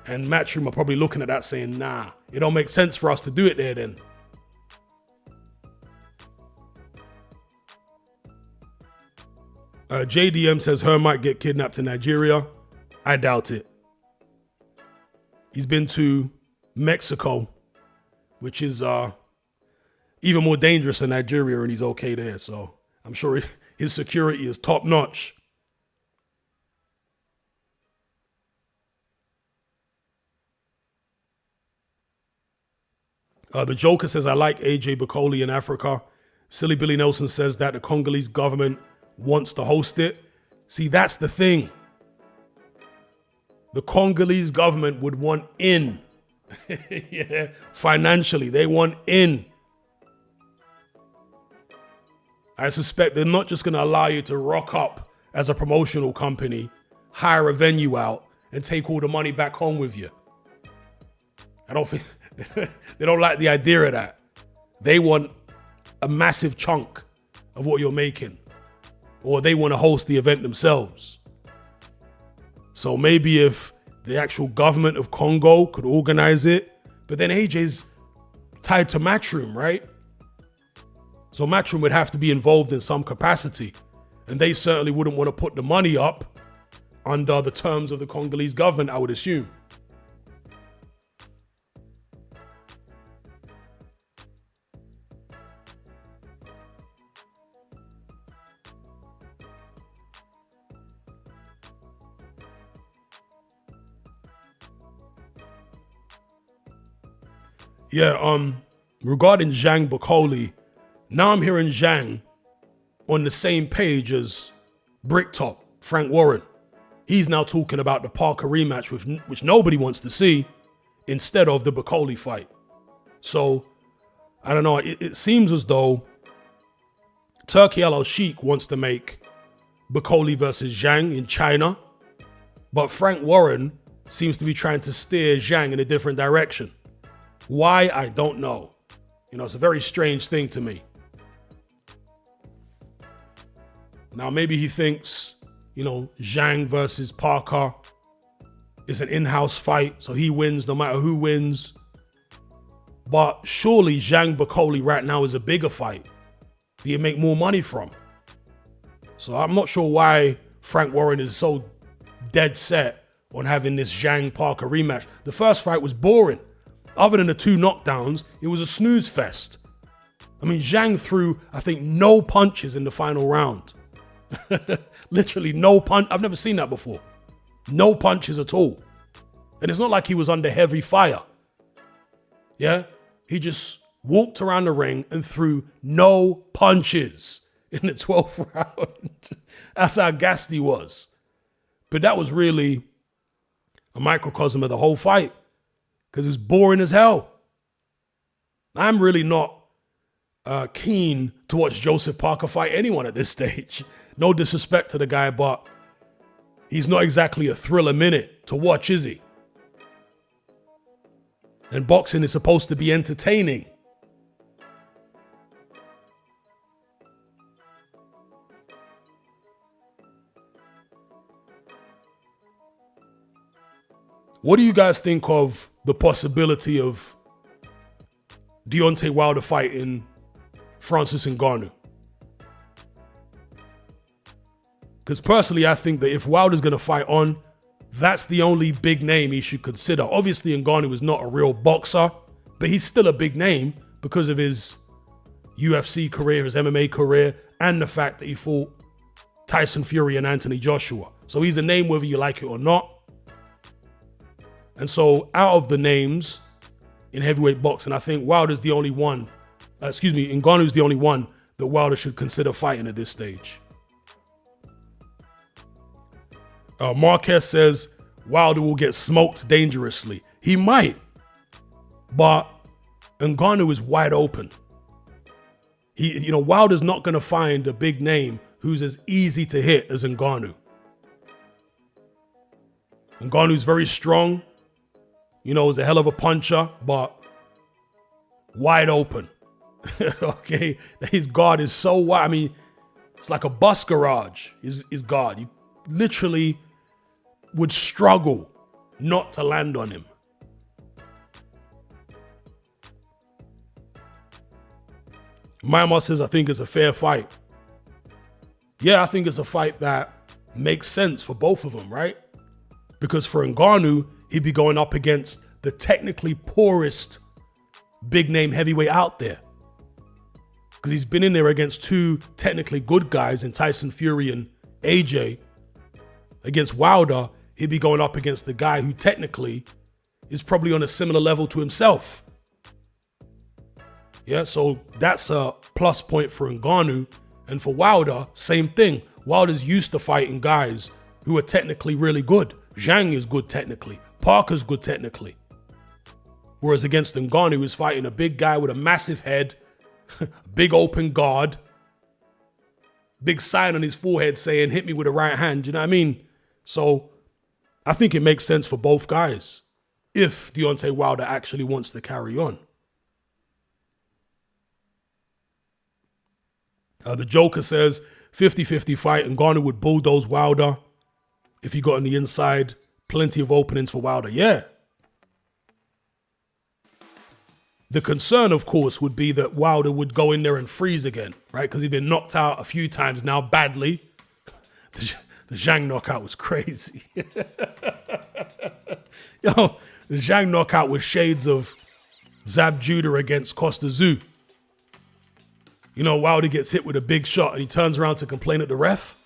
And Matchroom are probably looking at that saying, nah, it don't make sense for us to do it there then. JDM says Hearn might get kidnapped in Nigeria. I doubt it. He's been to Mexico, which is even more dangerous than Nigeria, and he's okay there. So I'm sure his security is top notch. The Joker says, I like AJ Bacoli in Africa. Silly Billy Nelson says that the Congolese government wants to host it. See, that's the thing. The Congolese government would want in. Yeah, financially, they want in. I suspect they're not just going to allow you to rock up as a promotional company, hire a venue out, and take all the money back home with you. I don't think they don't like the idea of that. They want a massive chunk of what you're making, or they want to host the event themselves. So maybe if the actual government of Congo could organize it, but then AJ's tied to Matchroom, right? So Matchroom would have to be involved in some capacity, and they certainly wouldn't want to put the money up under the terms of the Congolese government, I would assume. Yeah, regarding Zhang Bacoli, now I'm hearing Zhang on the same page as Bricktop, Frank Warren. He's now talking about the Parker rematch, which nobody wants to see, instead of the Bacoli fight. So, I don't know, it seems as though Turkey Al Sheikh wants to make Bacoli versus Zhang in China, but Frank Warren seems to be trying to steer Zhang in a different direction. Why, I don't know. You know, it's a very strange thing to me. Now, maybe he thinks, you know, Zhang versus Parker is an in-house fight, so he wins no matter who wins. But surely Zhang Bacoli right now is a bigger fight that you make more money from. So I'm not sure why Frank Warren is so dead set on having this Zhang Parker rematch. The first fight was boring. Other than the 2 knockdowns, it was a snooze fest. I mean, Zhang threw, I think, no punches in the final round. Literally no punch. I've never seen that before. No punches at all. And it's not like he was under heavy fire. Yeah? He just walked around the ring and threw no punches in the 12th round. That's how gassed he was. But that was really a microcosm of the whole fight, because it was boring as hell. I'm really not keen to watch Joseph Parker fight anyone at this stage. No disrespect to the guy, but he's not exactly a thriller minute to watch, is he? And boxing is supposed to be entertaining. What do you guys think of the possibility of Deontay Wilder fighting Francis Ngannou? Because personally, I think that if Wilder's going to fight on, that's the only big name he should consider. Obviously, Ngannou is not a real boxer, but he's still a big name because of his UFC career, his MMA career, and the fact that he fought Tyson Fury and Anthony Joshua. So he's a name whether you like it or not. And so out of the names in heavyweight boxing, I think Wilder's the only one, Ngannou's the only one that Wilder should consider fighting at this stage. Marquez says Wilder will get smoked dangerously. He might, but Ngannou is wide open. Wilder's not going to find a big name who's as easy to hit as Ngannou. Ngannou's very strong, you know, is a hell of a puncher, but wide open. Okay, his guard is so wide. I mean, it's like a bus garage, his guard. You literally would struggle not to land on him. Myanmar says, I think it's a fair fight. Yeah, I think it's a fight that makes sense for both of them, right? Because for Ngannou, he'd be going up against the technically poorest big name heavyweight out there. Because he's been in there against two technically good guys in Tyson Fury and AJ. Against Wilder, he'd be going up against the guy who technically is probably on a similar level to himself. Yeah, so that's a plus point for Ngannou. And for Wilder, same thing. Wilder's used to fighting guys who are technically really good. Zhang is good technically. Parker's good technically. Whereas against Ngannou, he's fighting a big guy with a massive head, big open guard, big sign on his forehead saying, hit me with a right hand. You know what I mean? So I think it makes sense for both guys if Deontay Wilder actually wants to carry on. The Joker says 50-50 fight, and Ngannou would bulldoze Wilder if he got on the inside. Plenty of openings for Wilder. Yeah. The concern, of course, would be that Wilder would go in there and freeze again, right? Because he'd been knocked out a few times now badly. The Zhang knockout was crazy. Yo, the Zhang knockout was shades of Zab Judah against Costa Tszyu. You know, Wilder gets hit with a big shot and he turns around to complain at the ref.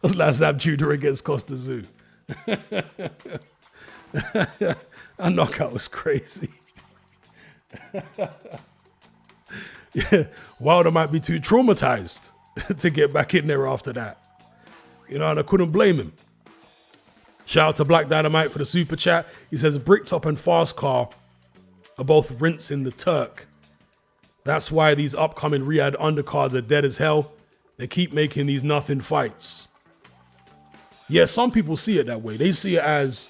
That's like Zab Judah against Costa Tszyu. That knockout was crazy. Yeah, Wilder might be too traumatized to get back in there after that. You know, and I couldn't blame him. Shout out to Black Dynamite for the super chat. He says, Bricktop and Fast Car are both rinsing the Turk. That's why these upcoming Riyadh undercards are dead as hell. They keep making these nothing fights. Yeah, some people see it that way. They see it as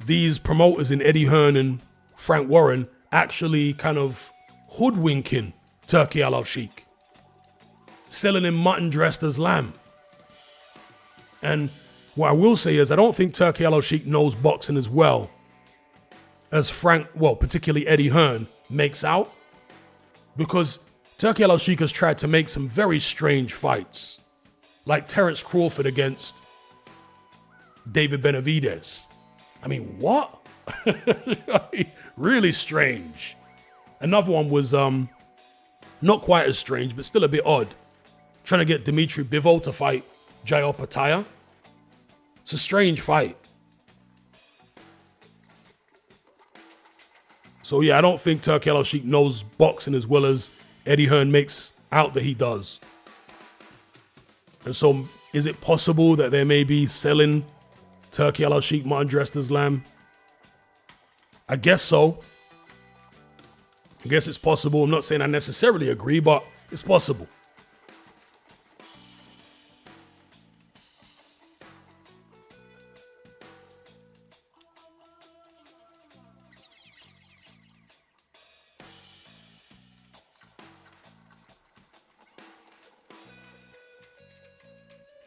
these promoters in Eddie Hearn and Frank Warren actually kind of hoodwinking Turki Al-Sheikh, selling him mutton dressed as lamb. And what I will say is I don't think Turki Al-Sheikh knows boxing as well as particularly Eddie Hearn makes out, because Turki Al-Sheikh has tried to make some very strange fights, like Terence Crawford against David Benavidez. I mean, what? Really strange. Another one was not quite as strange, but still a bit odd. Trying to get Dimitri Bivol to fight Jai Opataya. It's a strange fight. So yeah, I don't think Turki Al-Sheikh knows boxing as well as Eddie Hearn makes out that he does. And so is it possible that they may be selling Turki Al-Sheikh mutton dressed as lamb? I guess so. I guess it's possible. I'm not saying I necessarily agree, but it's possible.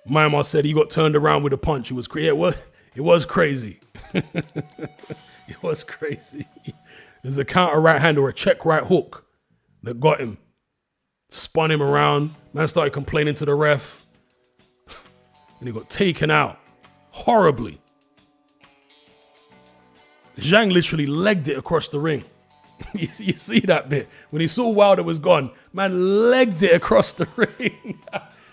Myanmar said he got turned around with a punch. It was crazy. It was crazy. It was crazy. There's a counter right hand or a check right hook that got him. Spun him around. Man started complaining to the ref. And he got taken out horribly. Zhang literally legged it across the ring. You see that bit? When he saw Wilder was gone, man legged it across the ring.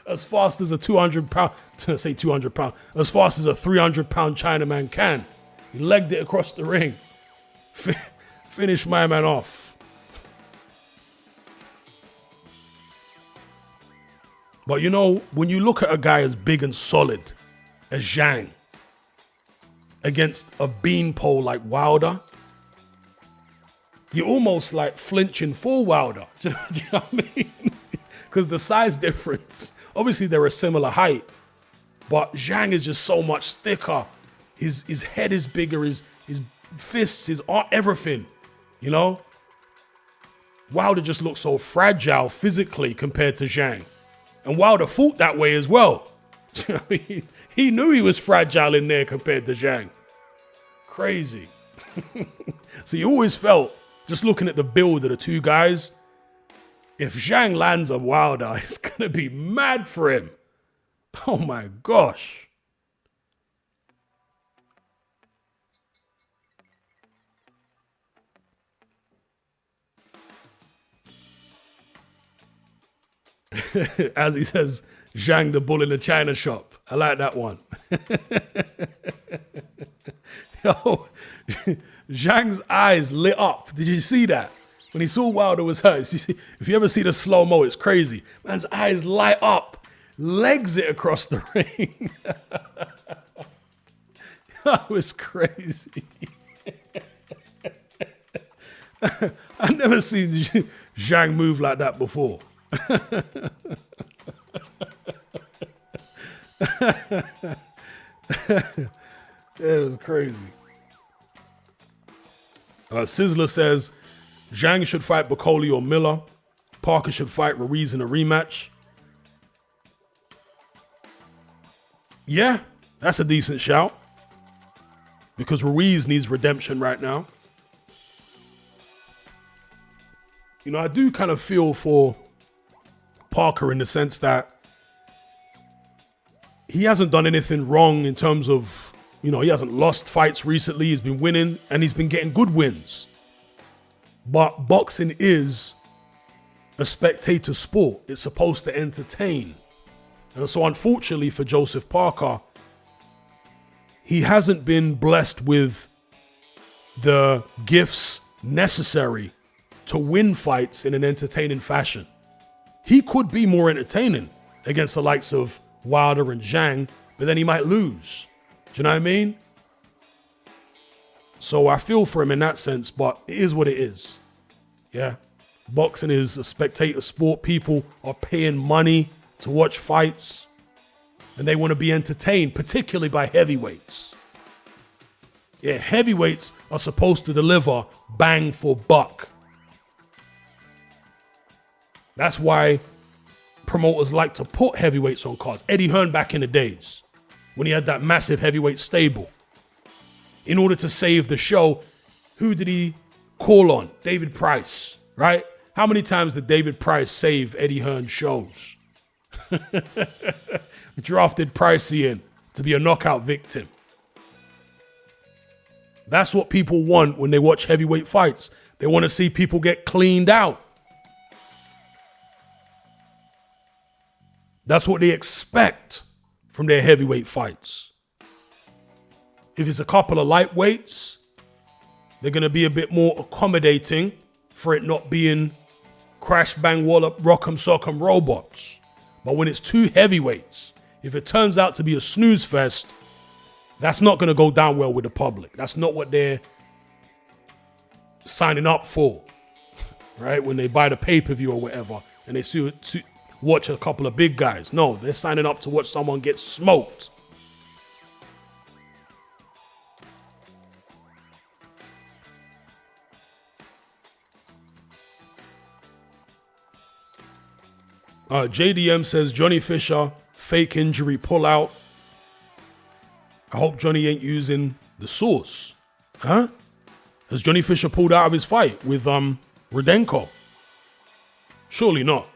As fast as a 200-pound, say 200-pound, as fast as a 300-pound Chinaman can. He legged it across the ring. Finished my man off. But you know, when you look at a guy as big and solid as Zhang against a beanpole like Wilder, you're almost like flinching for Wilder. Do you know what I mean? Because the size difference, obviously they're a similar height, but Zhang is just so much thicker. His head is bigger, his fists, his arm, everything, you know? Wilder just looks so fragile physically compared to Zhang. And Wilder fought that way as well. He knew he was fragile in there compared to Zhang. Crazy. So you always felt, just looking at the build of the two guys, if Zhang lands on Wilder, it's going to be mad for him. Oh my gosh. As he says, Zhang the bull in the china shop. I like that one. Yo, Zhang's eyes lit up. Did you see that? When he saw Wilder was hurt. If you ever see the slow-mo, it's crazy. Man's eyes light up. Legs it across the ring. That was crazy. I've never seen Zhang move like that before. It was crazy. Sizzler says Zhang should fight Bacoli or Miller. Parker should fight Ruiz in a rematch. Yeah, that's a decent shout. Because Ruiz needs redemption right now. You know, I do kind of feel for Parker in the sense that he hasn't done anything wrong in terms of, you know, he hasn't lost fights recently. He's been winning and he's been getting good wins. But boxing is a spectator sport. It's supposed to entertain. And so unfortunately for Joseph Parker, he hasn't been blessed with the gifts necessary to win fights in an entertaining fashion. He could be more entertaining against the likes of Wilder and Zhang, but then he might lose. Do you know what I mean? So I feel for him in that sense, but it is what it is. Yeah. Boxing is a spectator sport. People are paying money to watch fights, and they want to be entertained, particularly by heavyweights. Yeah, heavyweights are supposed to deliver bang for buck. That's why promoters like to put heavyweights on cards. Eddie Hearn back in the days, when he had that massive heavyweight stable. In order to save the show, who did he call on? David Price, right? How many times did David Price save Eddie Hearn's shows? Drafted Pricey in to be a knockout victim. That's what people want when they watch heavyweight fights. They want to see people get cleaned out. That's what they expect from their heavyweight fights. If it's a couple of lightweights, they're going to be a bit more accommodating for it not being crash, bang, wallop, rock'em, sock'em robots. But when it's two heavyweights, if it turns out to be a snooze fest, that's not going to go down well with the public. That's not what they're signing up for, right? When they buy the pay-per-view or whatever, and they watch a couple of big guys. No, they're signing up to watch someone get smoked. JDM says Johnny Fisher, fake injury pullout. I hope Johnny ain't using the sauce. Huh? Has Johnny Fisher pulled out of his fight with Rudenko? Surely not.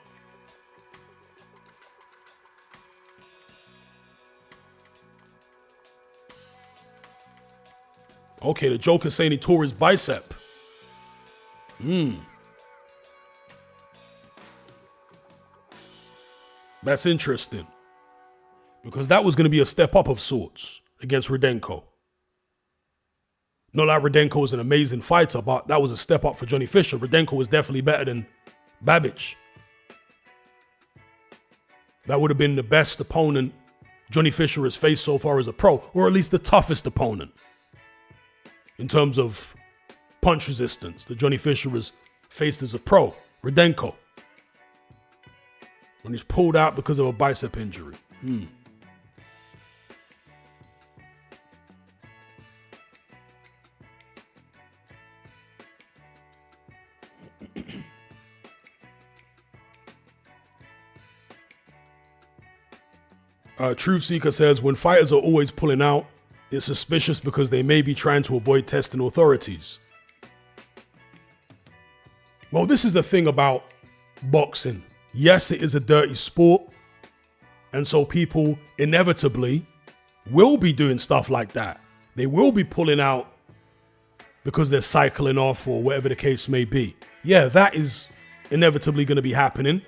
Okay, the Joker's saying he tore his bicep. That's interesting. Because that was going to be a step up of sorts against Rudenko. Not like Rudenko was an amazing fighter, but that was a step up for Johnny Fisher. Rudenko was definitely better than Babic. That would have been the best opponent Johnny Fisher has faced so far as a pro, or at least the toughest opponent in terms of punch resistance that Johnny Fisher has faced as a pro, Rudenko. When he's pulled out because of a bicep injury. Truth Seeker says, when fighters are always pulling out, it's suspicious because they may be trying to avoid testing authorities. Well, this is the thing about boxing. Yes, it is a dirty sport. And so people inevitably will be doing stuff like that. They will be pulling out because they're cycling off or whatever the case may be. Yeah, that is inevitably going to be happening.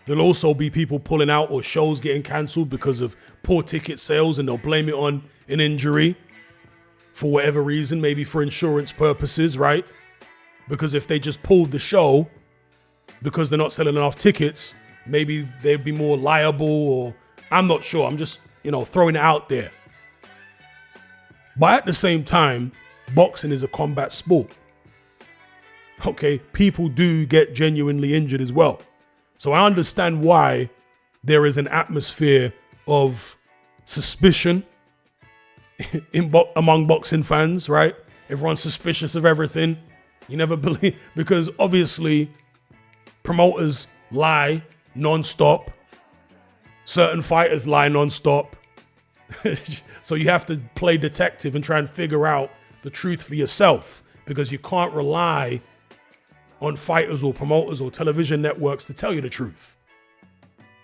There'll also be people pulling out or shows getting cancelled because of poor ticket sales, and they'll blame it on an injury for whatever reason, maybe for insurance purposes, right? Because if they just pulled the show because they're not selling enough tickets, maybe they'd be more liable, or I'm not sure. I'm just, throwing it out there. But at the same time, boxing is a combat sport. Okay, people do get genuinely injured as well. So I understand why there is an atmosphere of suspicion among boxing fans, right? Everyone's suspicious of everything. You never believe, because obviously promoters lie non-stop. Certain fighters lie non-stop. So you have to play detective and try and figure out the truth for yourself, because you can't rely on fighters or promoters or television networks to tell you the truth.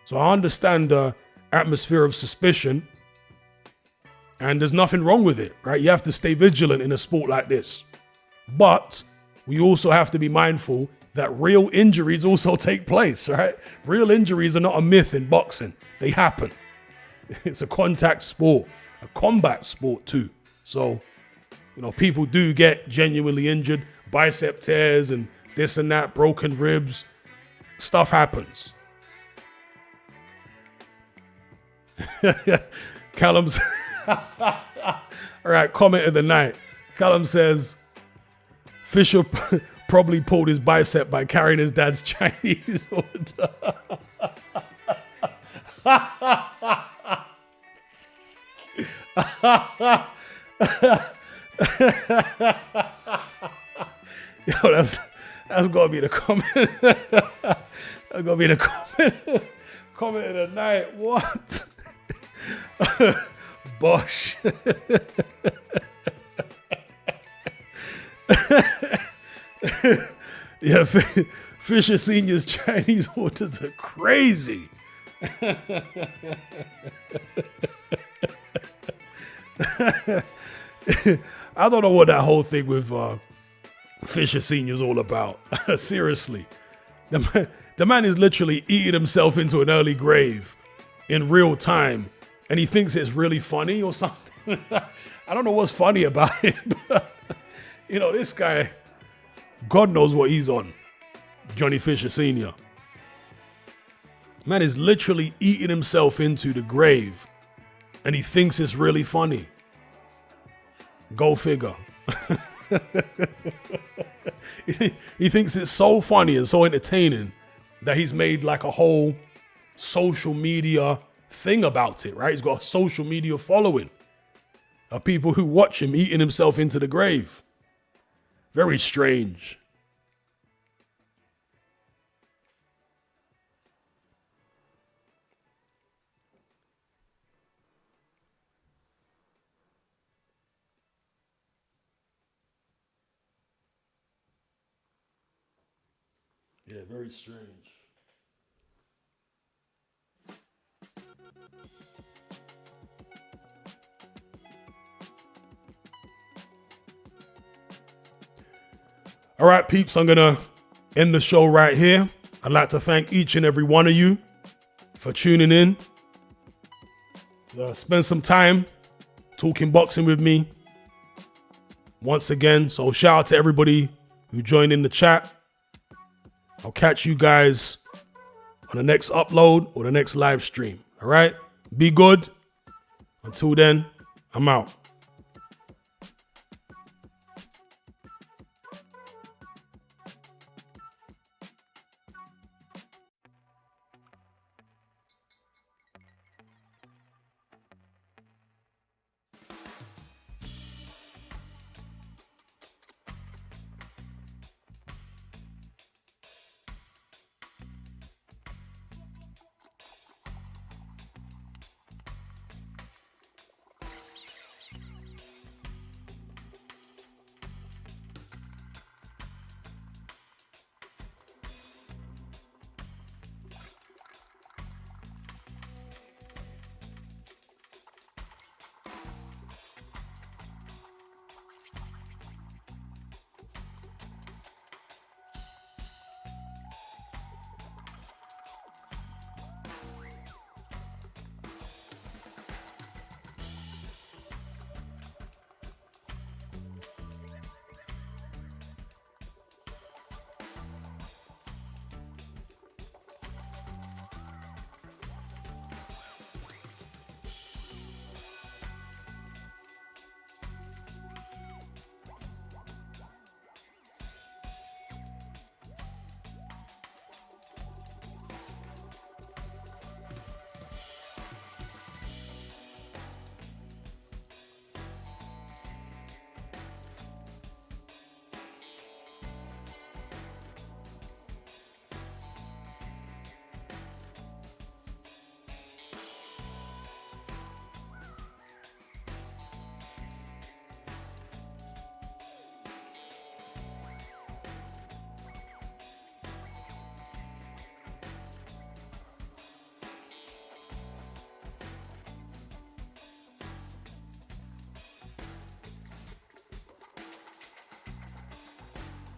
So I understand the atmosphere of suspicion, and there's nothing wrong with it, right? You have to stay vigilant in a sport like this. But we also have to be mindful that real injuries also take place, right? Real injuries are not a myth in boxing. They happen. It's a contact sport, a combat sport too. So, people do get genuinely injured, bicep tears and this and that, broken ribs. Stuff happens. Callum's all right, comment of the night. Callum says, Fisher probably pulled his bicep by carrying his dad's Chinese order. Yo, that's gotta be the comment. That's gonna be the comment of the night. What? Bosh. Yeah, Fisher Senior's Chinese orders are crazy. I don't know what that whole thing with Fisher Senior is all about. Seriously. The man is literally eating himself into an early grave in real time, and he thinks it's really funny or something. I don't know what's funny about it, but, this guy, God knows what he's on. Johnny Fisher Sr. Man is literally eating himself into the grave, and he thinks it's really funny. Go figure. He thinks it's so funny and so entertaining that he's made like a whole social media thing about it, right? He's got a social media following of people who watch him eating himself into the grave. Very strange. Yeah, very strange. All right, peeps, I'm going to end the show right here. I'd like to thank each and every one of you for tuning in. Spend some time talking boxing with me once again. So shout out to everybody who joined in the chat. I'll catch you guys on the next upload or the next live stream. All right? Be good. Until then, I'm out.